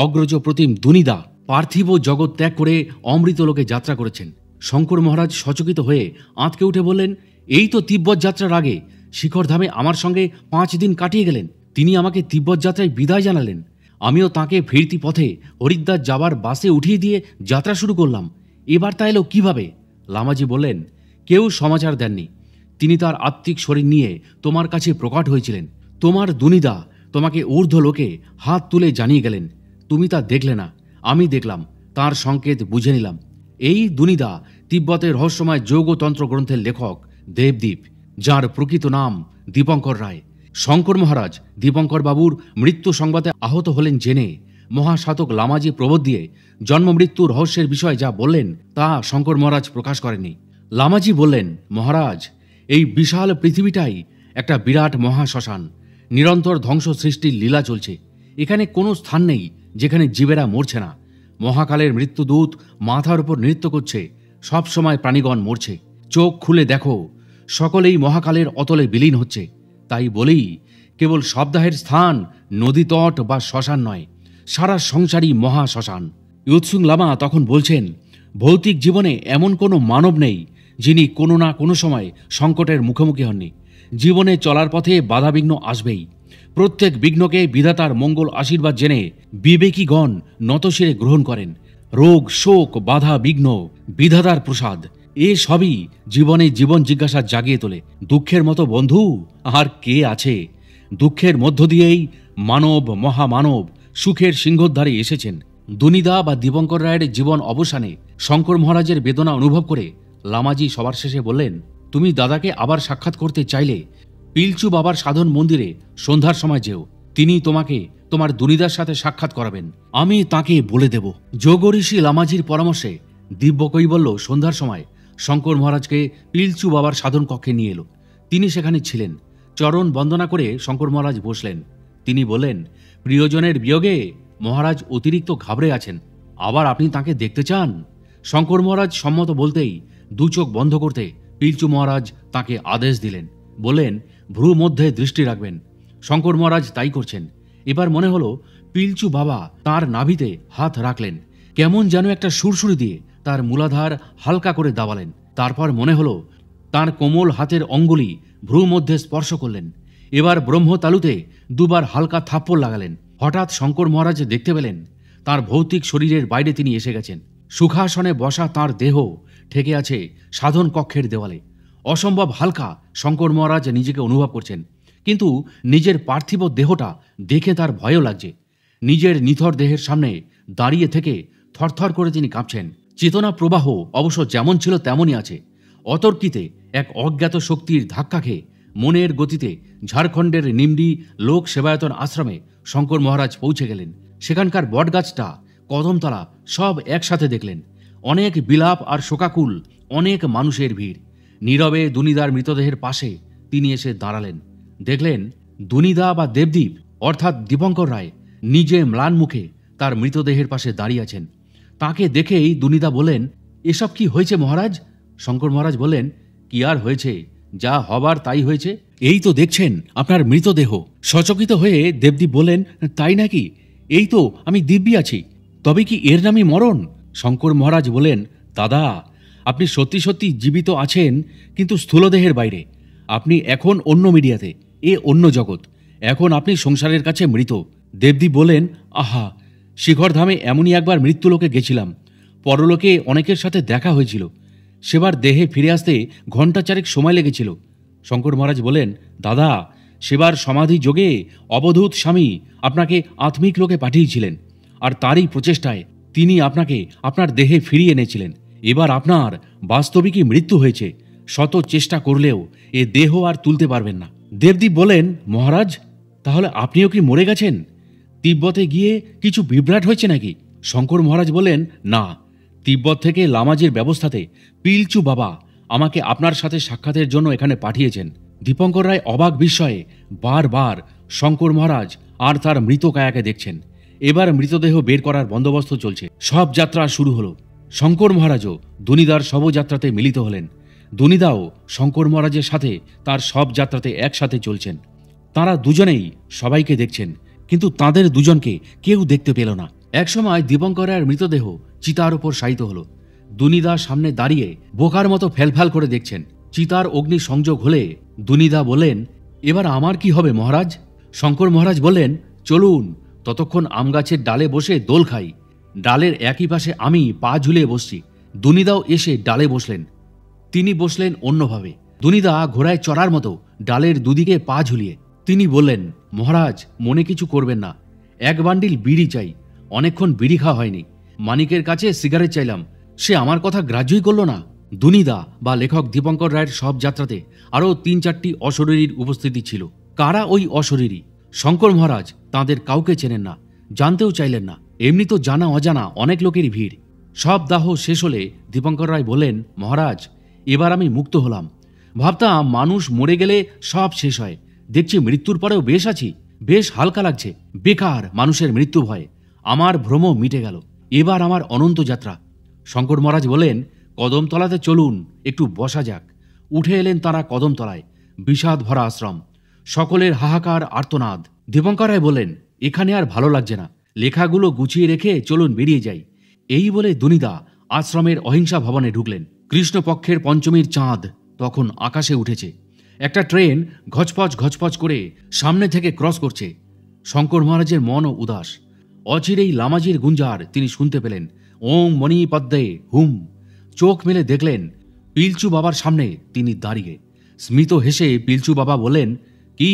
Speaker 1: অগ্রজ প্রতিম দুনিদা পার্থিব জগৎ ত্যাগ করে অমৃতলোকে যাত্রা করেছেন। শঙ্কর মহারাজ সচকিত হয়ে আঁতকে উঠে বললেন, এই তো তিব্বত যাত্রার আগে শিখরধামে আমার সঙ্গে 5 দিন কাটিয়ে গেলেন। তিনি আমাকে তিব্বত যাত্রায় বিদায় জানালেন। আমিও তাকে ফিরতি পথে হরিদ্বার যাবার বাসে উঠিয়ে দিয়ে যাত্রা শুরু করলাম। এবার তা এলো কিভাবে? লামাজি বললেন, কেউ সমাচার দেননি। তিনি তার আত্মিক শরীর নিয়ে তোমার কাছে প্রকট হয়েছিলেন। তোমার দুনিদা তোমাকে ঊর্ধ্ব লোকে হাত তুলে জানিয়ে গেলেন। তুমি তা দেখলে না, আমি দেখলাম, তার সংকেত বুঝে নিলাম। এই দুনিদা তিব্বতের রহস্যময় যোগতন্ত্র গ্রন্থের লেখক দেবদীপ, যার প্রকৃত নাম দীপঙ্কর রায়। শঙ্কর মহারাজ দীপঙ্কর বাবুর মৃত্যু সংবাদে আহত হলেন জেনে মহাসাধক লামাজি প্রবোধ দিয়ে জন্ম মৃত্যু রহস্যের বিষয়ে যা বললেন তা শঙ্কর মহারাজ প্রকাশ করেননি। লামাজি বললেন, মহারাজ, এই বিশাল পৃথিবীটাই একটা বিরাট মহাশ্মশান। নিরন্তর ধ্বংস সৃষ্টির লীলা চলছে। এখানে কোনো স্থান নেই যেখানে জীবেরা মরছে না। মহাকালের মৃত্যুদূত মাথার উপর নৃত্য করছে, সব সময় প্রাণীগণ মরছে। চোখ খুলে দেখো, সকলেই মহাকালের অতলে বিলীন হচ্ছে। তাই বলেই কেবল শবদাহের স্থান নদী তট বা শ্মশান নয়, সারা সংসারই মহাশ্মশান। ইউৎসুং লামা তখন বলছেন, ভৌতিক জীবনে এমন কোনো মানব নেই যিনি কোনো না কোনো সময় সংকটের মুখোমুখি হননি। জীবনে চলার পথে বাধাবিঘ্ন আসবেই। প্রত্যেক বিঘ্নকে বিধাতার মঙ্গল আশীর্বাদ জেনে বিবেকীগণ নতশিরে গ্রহণ করেন। রোগ, শোক, বাধা, বিঘ্ন বিধাতার প্রসাদ। এ সবই জীবনে জীবন জিজ্ঞাসা জাগিয়ে তোলে। দুঃখের মতো বন্ধু আর কে আছে? দুঃখের মধ্য দিয়েই মানব, মহামানব সুখের সিংহদ্বারে এসেছেন। দুনিদা বা দীপঙ্কর রায়ের জীবন অবসানে শঙ্কর মহারাজের বেদনা অনুভব করে লামাজি সবার শেষে বললেন, তুমি দাদাকে আবার সাক্ষাৎ করতে চাইলে পিলচু বাবার সাধন মন্দিরে সন্ধ্যার সময় যেও। তিনি তোমাকে তোমার দুনিদার সাথে সাক্ষাৎ করাবেন। আমি তাকে বলে দেব। যোগঋষি লামাজির পরামর্শে দিব্যকৈবল্য সন্ধ্যার সময় শঙ্কর মহারাজকে পিলচু বাবার সাধন কক্ষে নিয়ে এলো। তিনি সেখানে ছিলেন। চরণ বন্দনা করে শঙ্কর মহারাজ বসলেন। তিনি বললেন, প্রিয়জনের বিয়োগে মহারাজ অতিরিক্ত ঘাবড়ে আছেন। আবার আপনি তাকে দেখতে চান? শঙ্কর মহারাজ সম্মত বলতেই 2 চোখ বন্ধ করতে পিলচু মহারাজ তাকে আদেশ দিলেন। বললেন, ভ্রু মধ্যে দৃষ্টি রাখবেন। শঙ্কর মহারাজ তাই করছেন। এবার মনে হলো পিলচু বাবা তার নাভিতে হাত রাখলেন। কেমন যেন একটা সুরসুরি দিয়ে তার মূলাধার হালকা করে দাবালেন। তারপর মনে হলো তার কোমল হাতের অঙ্গুলি ভ্রু মধ্যে স্পর্শ করলেন। এবার ব্রহ্মতালুতে দুবার হালকা থাপ্পড় লাগালেন। হঠাৎ শঙ্কর মহারাজ দেখতে পেলেন তার ভৌতিক শরীরের বাইরে তিনি এসে গেছেন। সুখাসনে বসা তার দেহ ঠেকে আছে সাধন কক্ষের দেওয়ালে। অসম্ভব হালকা শঙ্কর মহারাজ নিজেকে অনুভব করছেন, কিন্তু নিজের পার্থিব দেহটা দেখে তার ভয়ও লাগছে। নিজের নিথর দেহের সামনে দাঁড়িয়ে থেকে থরথর করে তিনি কাঁপছেন। চেতনা প্রবাহ অবশ্য যেমন ছিল তেমনই আছে। অতর্কিতে এক অজ্ঞাত শক্তির ধাক্কা খেয়ে মনের গতিতে ঝাড়খণ্ডের নিমডি লোক সেবায়তন আশ্রমে শঙ্কর মহারাজ পৌঁছে গেলেন। সেখানকার বটগাছটা, কদমতলা সব একসাথে দেখলেন। অনেক বিলাপ আর শোকাকুল অনেক মানুষের ভিড়। নীরবে দুনিদার মৃতদেহের পাশে তিনি এসে দাঁড়ালেন। দেখলেন দুনিদা বা দেবদীপ অর্থাৎ দীপঙ্কর রায় নিজে ম্লান মুখে তার মৃতদেহের পাশে দাঁড়িয়ে আছেন। তাকে দেখেই দুনিদা বললেন, এসব কি হয়েছে মহারাজ? শঙ্কর মহারাজ বললেন, কি আর হয়েছে, যা হবার তাই হয়েছে। এই তো দেখছেন আপনার মৃতদেহ। সচকিত হয়ে দেবদীপ বললেন, তাই নাকি? এই তো আমি দিব্যি আছি, তবে কি এর নামই মরণ? শঙ্কর মহারাজ বলেন, দাদা, আপনি সত্যি সত্যি জীবিত আছেন, কিন্তু স্থূলদেহের বাইরে। আপনি এখন অন্য মিডিয়াতে, এ অন্য জগৎ। এখন আপনি সংসারের কাছে মৃত। দেবদীপ বলেন, আহা, শিখরধামে এমনই একবার মৃত্যুলোকে গেছিলাম। পরলোকে অনেকের সাথে দেখা হয়েছিল। সেবার দেহে ফিরে আসতে ঘণ্টা চারেক সময় লেগেছিল। শঙ্কর মহারাজ বলেন, দাদা, সেবার সমাধি যোগে অবধূত স্বামী আপনাকে আত্মিক লোকে পাঠিয়েছিলেন, আর তারই প্রচেষ্টায় তিনি আপনাকে আপনার দেহে ফিরিয়ে এনেছিলেন। এবার আপনার বাস্তবিকই মৃত্যু হয়েছে। শত চেষ্টা করলেও এ দেহ আর তুলতে পারবেন না। দেবদীপ বলেন, মহারাজ, তাহলে আপনিও কি মরে গেছেন? তিব্বতে গিয়ে কিছু বিভ্রাট হয়েছে নাকি? শঙ্কর মহারাজ বলেন, না, তিব্বত থেকে লামাজির ব্যবস্থাতে পিলচু বাবা আমাকে আপনার সাথে সাক্ষাতের জন্য এখানে পাঠিয়েছেন। দীপঙ্কর রায় অবাক বিস্ময়ে বারবার শঙ্কর মহারাজ আর তার মৃত কায়াকে দেখছেন। এবার মৃতদেহ বের করার বন্দোবস্ত চলছে। সব যাত্রা শুরু হলো। শঙ্কর মহারাজও দুনিদার শবযাত্রাতে মিলিত হলেন। দুনিদাও শঙ্কর মহারাজের সাথে তার সব যাত্রাতে একসাথে চলছেন। তারা দুজনেই সবাইকে দেখছেন, কিন্তু তাদের দুজনকে কেউ দেখতে পেল না। একসময় দীপঙ্কর রায়ের মৃতদেহ চিতার উপর শায়িত হলো। দুনিদা সামনে দাঁড়িয়ে বোকার মতো ফেলফাল করে দেখছেন। চিতার অগ্নি সংযোগ হলে দুনিদা বলেন, এবার আমার কি হবে মহারাজ? শঙ্কর মহারাজ বললেন, চলুন ততক্ষণ আম গাছের ডালে বসে দোল খাই। ডালের একই পাশে আমি পা ঝুলিয়ে বসছি। দুনিদাও এসে ডালে বসলেন। তিনি বসলেন অন্যভাবে। দুনিদা ঘোড়ায় চড়ার মতো ডালের দুদিকে পা ঝুলিয়ে। তিনি বললেন, মহারাজ, মনে কিছু করবেন না। এক বান্ডিল বিড়ি চাই। অনেকক্ষণ বিড়ি খাওয়া হয়নি। মানিকের কাছে সিগারেট চাইলাম, সে আমার কথা গ্রাহ্যই করল না। দুনিদা বা লেখক দীপঙ্কর রায়ের সব যাত্রাতে আরও ৩-৪টি অশরীরীর উপস্থিতি ছিল। কারা ওই অশরীরী? শঙ্কর মহারাজ তাঁদের কাউকে চেনেন না, জানতেও চাইলেন না। এমনি তো জানা অজানা অনেক লোকেরই ভিড়। সব দাহ শেষ হলে দীপঙ্কর রায় বললেন, মহারাজ, এবার আমি মুক্ত হলাম। ভাবতাম মানুষ মরে গেলে সব শেষ হয়, দেখছি মৃত্যুর পরেও বেশ আছি, বেশ হালকা লাগছে। বেকার মানুষের মৃত্যু ভয়। আমার ভ্রম মিটে গেল। এবার আমার অনন্ত যাত্রা। শঙ্কর মহারাজ বলেন, কদমতলাতে চলুন, একটু বসা যাক। উঠে এলেন তারা কদমতলায়। বিষাদ ভরা আশ্রম, সকলের হাহাকার আর্তনাদ। দীপঙ্কর রায় বলেন, এখানে আর ভালো লাগছে না, লেখাগুলো গুছিয়ে রেখে চলুন বেরিয়ে যাই। এই বলে দুনিদা আশ্রমের অহিংসা ভবনে ঢুকলেন। কৃষ্ণপক্ষের পঞ্চমীর চাঁদ তখন আকাশে উঠেছে। একটা ট্রেন ঘচপচ ঘচপচ করে সামনে থেকে ক্রস করছে। শঙ্কর মহারাজের মনও উদাস। অচিরেই লামাজির গুঞ্জার তিনি শুনতে পেলেন, ওং মণি পদ্মে হুম। চোখ মেলে দেখলেন পিলচু বাবার সামনে তিনি দাঁড়িয়ে। স্মিত হেসে পিলচু বাবা বলেন, কি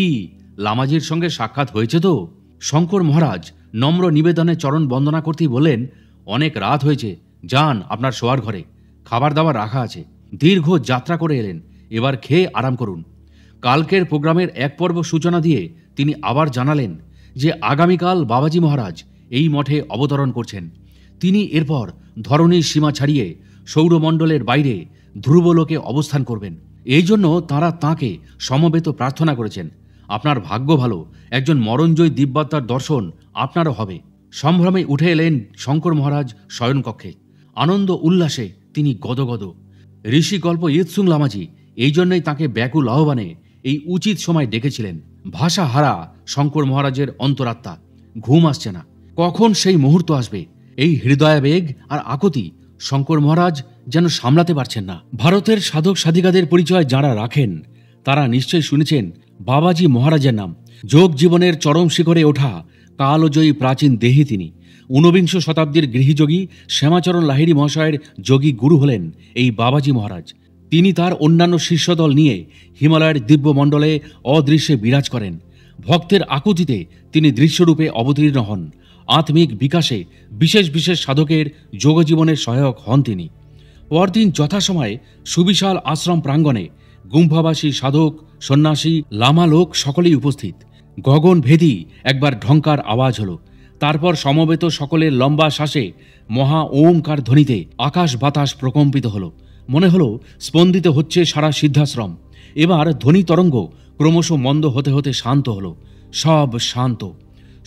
Speaker 1: লামাজির সঙ্গে সাক্ষাৎ হয়েছে তো? শঙ্কর মহারাজ নম্র নিবেদনে চরণ বন্দনা করতেই বললেন, অনেক রাত হয়েছে, যান আপনার শোয়ার ঘরে, খাবার দাবার রাখা আছে। দীর্ঘ যাত্রা করে এলেন, এবার খেয়ে আরাম করুন। কালকের প্রোগ্রামের এক পর্ব সূচনা দিয়ে তিনি আবার জানালেন যে আগামীকাল বাবাজি মহারাজ এই মঠে অবতরণ করছেন। তিনি এরপর ধরণীর সীমা ছাড়িয়ে সৌরমণ্ডলের বাইরে ধ্রুবলোকে অবস্থান করবেন। এই জন্য তাঁরা তাঁকে সমবেত প্রার্থনা করেছেন, আপনার ভাগ্য ভালো, একজন মরণজয়ী দিব্যাত্মার দর্শন আপনারও হবে। সম্ভ্রমে উঠে এলেন শঙ্কর মহারাজ শয়নকক্ষে। আনন্দ উল্লাসে তিনি গদগদ। ঋষিকল্প ইৎসুং লামাজি এই জন্যই তাঁকে ব্যাকুল আহ্বানে এই উচিত সময় ডেকেছিলেন। ভাষা হারা শঙ্কর মহারাজের অন্তরাত্মা। ঘুম আসছে না। কখন সেই মুহূর্ত আসবে? এই হৃদয়াবেগ আর আকুতি শঙ্কর মহারাজ যেন সামলাতে পারছেন না। ভারতের সাধক সাধিকাদের পরিচয় যারা রাখেন তারা নিশ্চয়ই শুনেছেন বাবাজি মহারাজের নাম। যোগ জীবনের চরম শিখরে ওঠা কালজয়ী প্রাচীন দেহি তিনি। ঊনবিংশ শতাব্দীর গৃহযোগী শ্যামাচরণ লাহিড়ী মহাশয়ের যোগী গুরু হলেন এই বাবাজি মহারাজ। তিনি তার অন্যান্য শিষ্যদল নিয়ে হিমালয়ের দিব্যমণ্ডলে অদৃশ্যে বিরাজ করেন। ভক্তের আকুতিতে তিনি দৃশ্যরূপে অবতীর্ণ হন। আত্মিক বিকাশে বিশেষ বিশেষ সাধকের যোগজীবনের সহায়ক হন তিনি। পরদিন যথাসময়ে সুবিশাল আশ্রম প্রাঙ্গণে গুম্ফাবাসী সাধক, সন্ন্যাসী, লামা লোক সকলেই উপস্থিত। গগনভেদী একবার ঢঙ্কার আওয়াজ হল। তারপর সমবেত সকলের লম্বা শ্বাসে মহা ওমকার ধ্বনিতে আকাশ বাতাস প্রকম্পিত হল। মনে হল স্পন্দিত হচ্ছে সারা সিদ্ধাশ্রম। এবার ধ্বনি তরঙ্গ ক্রমশ মন্দ হতে হতে শান্ত হল। সব শান্ত,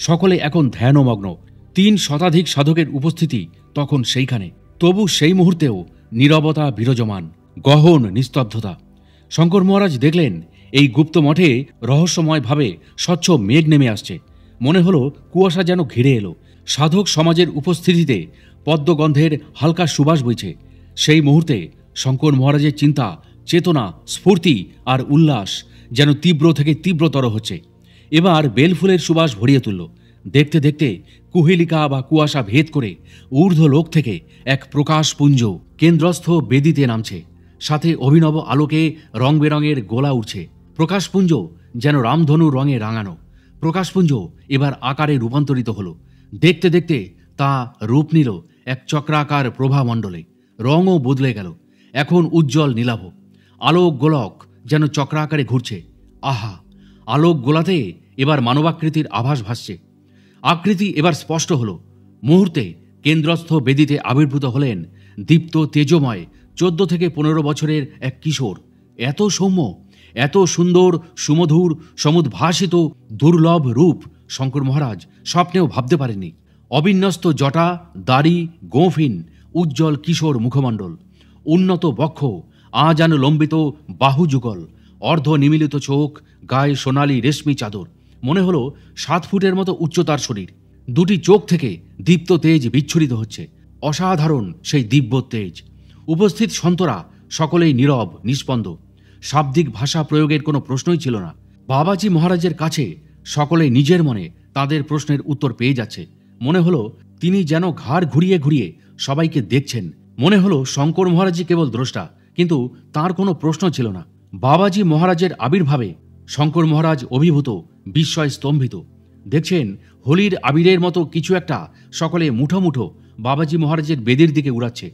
Speaker 1: সকলে এখন ধ্যানমগ্ন। 3 শতাধিক সাধকের উপস্থিতি তখন সেইখানে। তবু সেই মুহূর্তেও নীরবতা বিরাজমান, গহন নিস্তব্ধতা। শঙ্কর মহারাজ দেখলেন এই গুপ্ত মঠে রহস্যময়ভাবে স্বচ্ছ মেঘ নেমে আসছে। মনে হলো কুয়াশা যেন ঘিরে এলো। সাধক সমাজের উপস্থিতিতে পদ্মগন্ধের হালকা সুবাস বইছে। সেই মুহূর্তে শঙ্কর মহারাজের চিন্তা, চেতনা, স্ফূর্তি আর উল্লাস যেন তীব্র থেকে তীব্রতর হচ্ছে। এবার বেলফুলের সুবাস ভরিয়ে তুলল। দেখতে দেখতে কুহেলিকা বা কুয়াশা ভেদ করে ঊর্ধ্ব লোক থেকে এক প্রকাশপুঞ্জ কেন্দ্রস্থ বেদিতে নামছে। সাথে অভিনব আলোকে রং বেরঙের গোলা উঠছে। প্রকাশপুঞ্জ যেন রামধনুর রঙে রাঙানো। প্রকাশপুঞ্জ এবার আকারে রূপান্তরিত হল। দেখতে দেখতে তা রূপ নিল এক চক্রাকার প্রভামণ্ডলে। রঙও বদলে গেল, এখন উজ্জ্বল নীলাভ। আলোক গোলক যেন চক্রাকারে ঘুরছে। আহা, আলোক গোলাতে এবার মানবাকৃতির আভাস ভাসছে। আকৃতি এবার স্পষ্ট হল। মুহূর্তে কেন্দ্রস্থ বেদিতে আবির্ভূত হলেন দীপ্ত তেজময় 14 থেকে 15 বছরের এক কিশোর। এত সৌম্য, এত সুন্দর, সুমধুর, সমুদ্ভাসিত দুর্লভ রূপ শঙ্কর মহারাজ স্বপ্নেও ভাবতে পারেননি। অবিন্যস্ত জটা, দাড়ি, গোঁফহীন উজ্জ্বল কিশোর মুখমণ্ডল, উন্নত বক্ষ, আজান লম্বিত বাহুযুগল, অর্ধ নিমিলিত চোখ, গায়ে সোনালি রেশমি চাদর। মনে হলো 7 ফুটের মতো উচ্চতার শরীর। 2টি চোখ থেকে দীপ্ত তেজ বিচ্ছুরিত হচ্ছে। অসাধারণ সেই দিব্য তেজ। উপস্থিত সন্তরা সকলেই নীরব, নিস্পন্দ। শাব্দিক ভাষা প্রয়োগের কোনো প্রশ্নই ছিল না। বাবাজি মহারাজের কাছে সকলে নিজের মনে তাদের প্রশ্নের উত্তর পেয়ে যাচ্ছে। মনে হলো তিনি যেন ঘাড় ঘুরিয়ে ঘুরিয়ে সবাইকে দেখছেন। মনে হলো শঙ্কর মহারাজই কেবল দ্রষ্টা, কিন্তু তার কোনো প্রশ্ন ছিল না। বাবাজি মহারাজের আবির্ভাবে শঙ্কর মহারাজ অভিভূত, বিস্ময় স্তম্ভিত। দেখছেন হোলির আবিরের মতো কিছু একটা সকলে মুঠো মুঠো বাবাজি মহারাজের বেদির দিকে উড়াচ্ছে।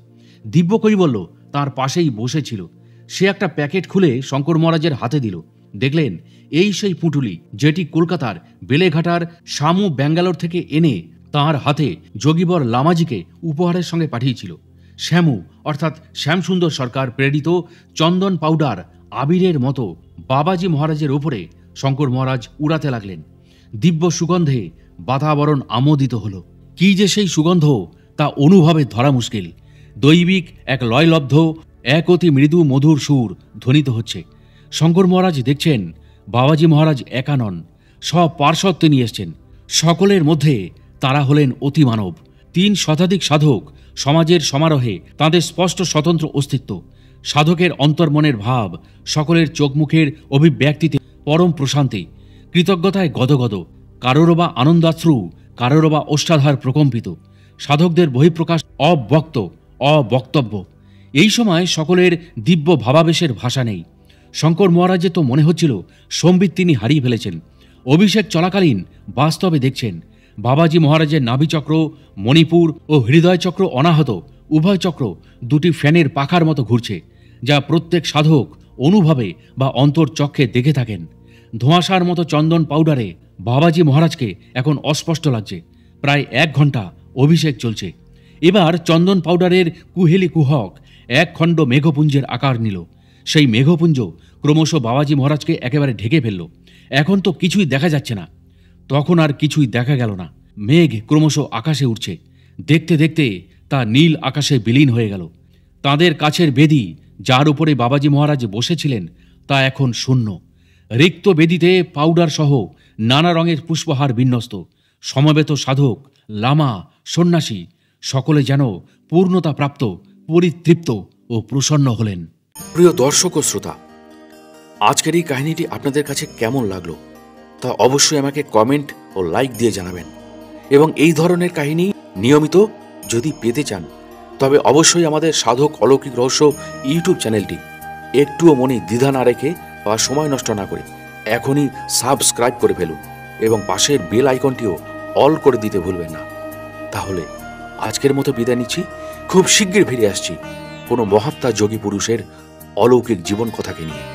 Speaker 1: দিব্য কৈবল্য তার পাশেই বসেছিল। সে একটা প্যাকেট খুলে শঙ্কর মহারাজের হাতে দিল। দেখলেন এই সেই পুঁটুলি যেটি কলকাতার বেলেঘাটার শামু ব্যাঙ্গালোর থেকে এনে তাঁর হাতে যোগীবর লামাজিকে উপহারের সঙ্গে পাঠিয়েছিল। শ্যামু অর্থাৎ শ্যামসুন্দর সরকার প্রেরিত চন্দন পাউডার আবিরের মতো বাবাজি মহারাজের ওপরে শঙ্কর মহারাজ উড়াতে লাগলেন। দিব্য সুগন্ধে বাতাবরণ আমোদিত হল। কি যে সেই সুগন্ধ তা অনুভবে ধরা মুশকিল। দৈবিক এক লয়লব্ধ, এক অতি মৃদু মধুর সুর ধ্বনিত হচ্ছে। শঙ্কর মহারাজ দেখছেন বাবাজি মহারাজ একা নন, সব পার্শ্বদ তিনি এসছেন। সকলের মধ্যে তারা হলেন অতি মানব। 3 শতাধিক সাধক সমাজের সমারোহে তাদের স্পষ্ট স্বতন্ত্র অস্তিত্ব। সাধকের অন্তর্মনের ভাব, সকলের চোখ মুখের অভিব্যক্তিতে পরম প্রশান্তি, কৃতজ্ঞতায় গদগদ। কারোরও বা আনন্দাশ্রু, কারোরও বা ওষ্ঠাধার প্রকম্পিত। সাধকদের বহিঃপ্রকাশ অব্যক্ত, অবক্তব্য। এই সময় সকলের দিব্য ভাবাবেশের ভাষা নেই। শঙ্কর মহারাজের তো মনে হচ্ছিল সম্বিত তিনি হারিয়ে ফেলেছেন। অভিষেক চলাকালীন বাস্তবে দেখছেন বাবাজি মহারাজের নাভিচক্র, মণিপুর ও হৃদয়চক্র অনাহত, উভয় চক্র 2টি ফ্যানের পাখার মতো ঘুরছে, যা প্রত্যেক সাধক অনুভবে বা অন্তর্চক্ষে দেখে থাকেন। ধোঁয়াশার মতো চন্দন পাউডারে বাবাজি মহারাজকে এখন অস্পষ্ট লাগছে। প্রায় 1 ঘন্টা অভিষেক চলছে। এবার চন্দন পাউডারের কুহেলি কুহক এক খণ্ড মেঘপুঞ্জের আকার নিল। সেই মেঘপুঞ্জ ক্রমশ বাবাজি মহারাজকে একেবারে ঢেকে ফেলল। এখন তো কিছুই দেখা যাচ্ছে না। তখন আর কিছুই দেখা গেল না। মেঘ ক্রমশ আকাশে উঠছে। দেখতে দেখতে তা নীল আকাশে বিলীন হয়ে গেল। তাদের কাছের বেদি, যার উপরে বাবাজি মহারাজ বসেছিলেন, তা এখন শূন্য। রিক্ত বেদিতে পাউডার সহ নানা রঙের পুষ্পহার বিন্যস্ত। সমবেত সাধক, লামা, সন্ন্যাসী সকলে যেন পূর্ণতা প্রাপ্ত, পরিতৃপ্ত ও প্রসন্ন হলেন।
Speaker 2: প্রিয় দর্শক ও শ্রোতা, আজকের এই কাহিনীটি আপনাদের কাছে কেমন লাগলো তা অবশ্যই আমাকে কমেন্ট ও লাইক দিয়ে জানাবেন। এবং এই ধরনের কাহিনী নিয়মিত যদি পেতে চান তবে অবশ্যই আমাদের সাধক অলৌকিক রহস্য ইউটিউব চ্যানেলটি একটুও মনে দ্বিধা না রেখে বা সময় নষ্ট না করে এখনই সাবস্ক্রাইব করে ফেলুন এবং পাশের বেল আইকনটিও অল করে দিতে ভুলবেন না। তাহলে আজকের মতো বিদায় নিচ্ছি। খুব শিগগির ফিরে আসছি কোনো মহাত্মা যোগী পুরুষের অলৌকিক জীবন কথাকে নিয়ে।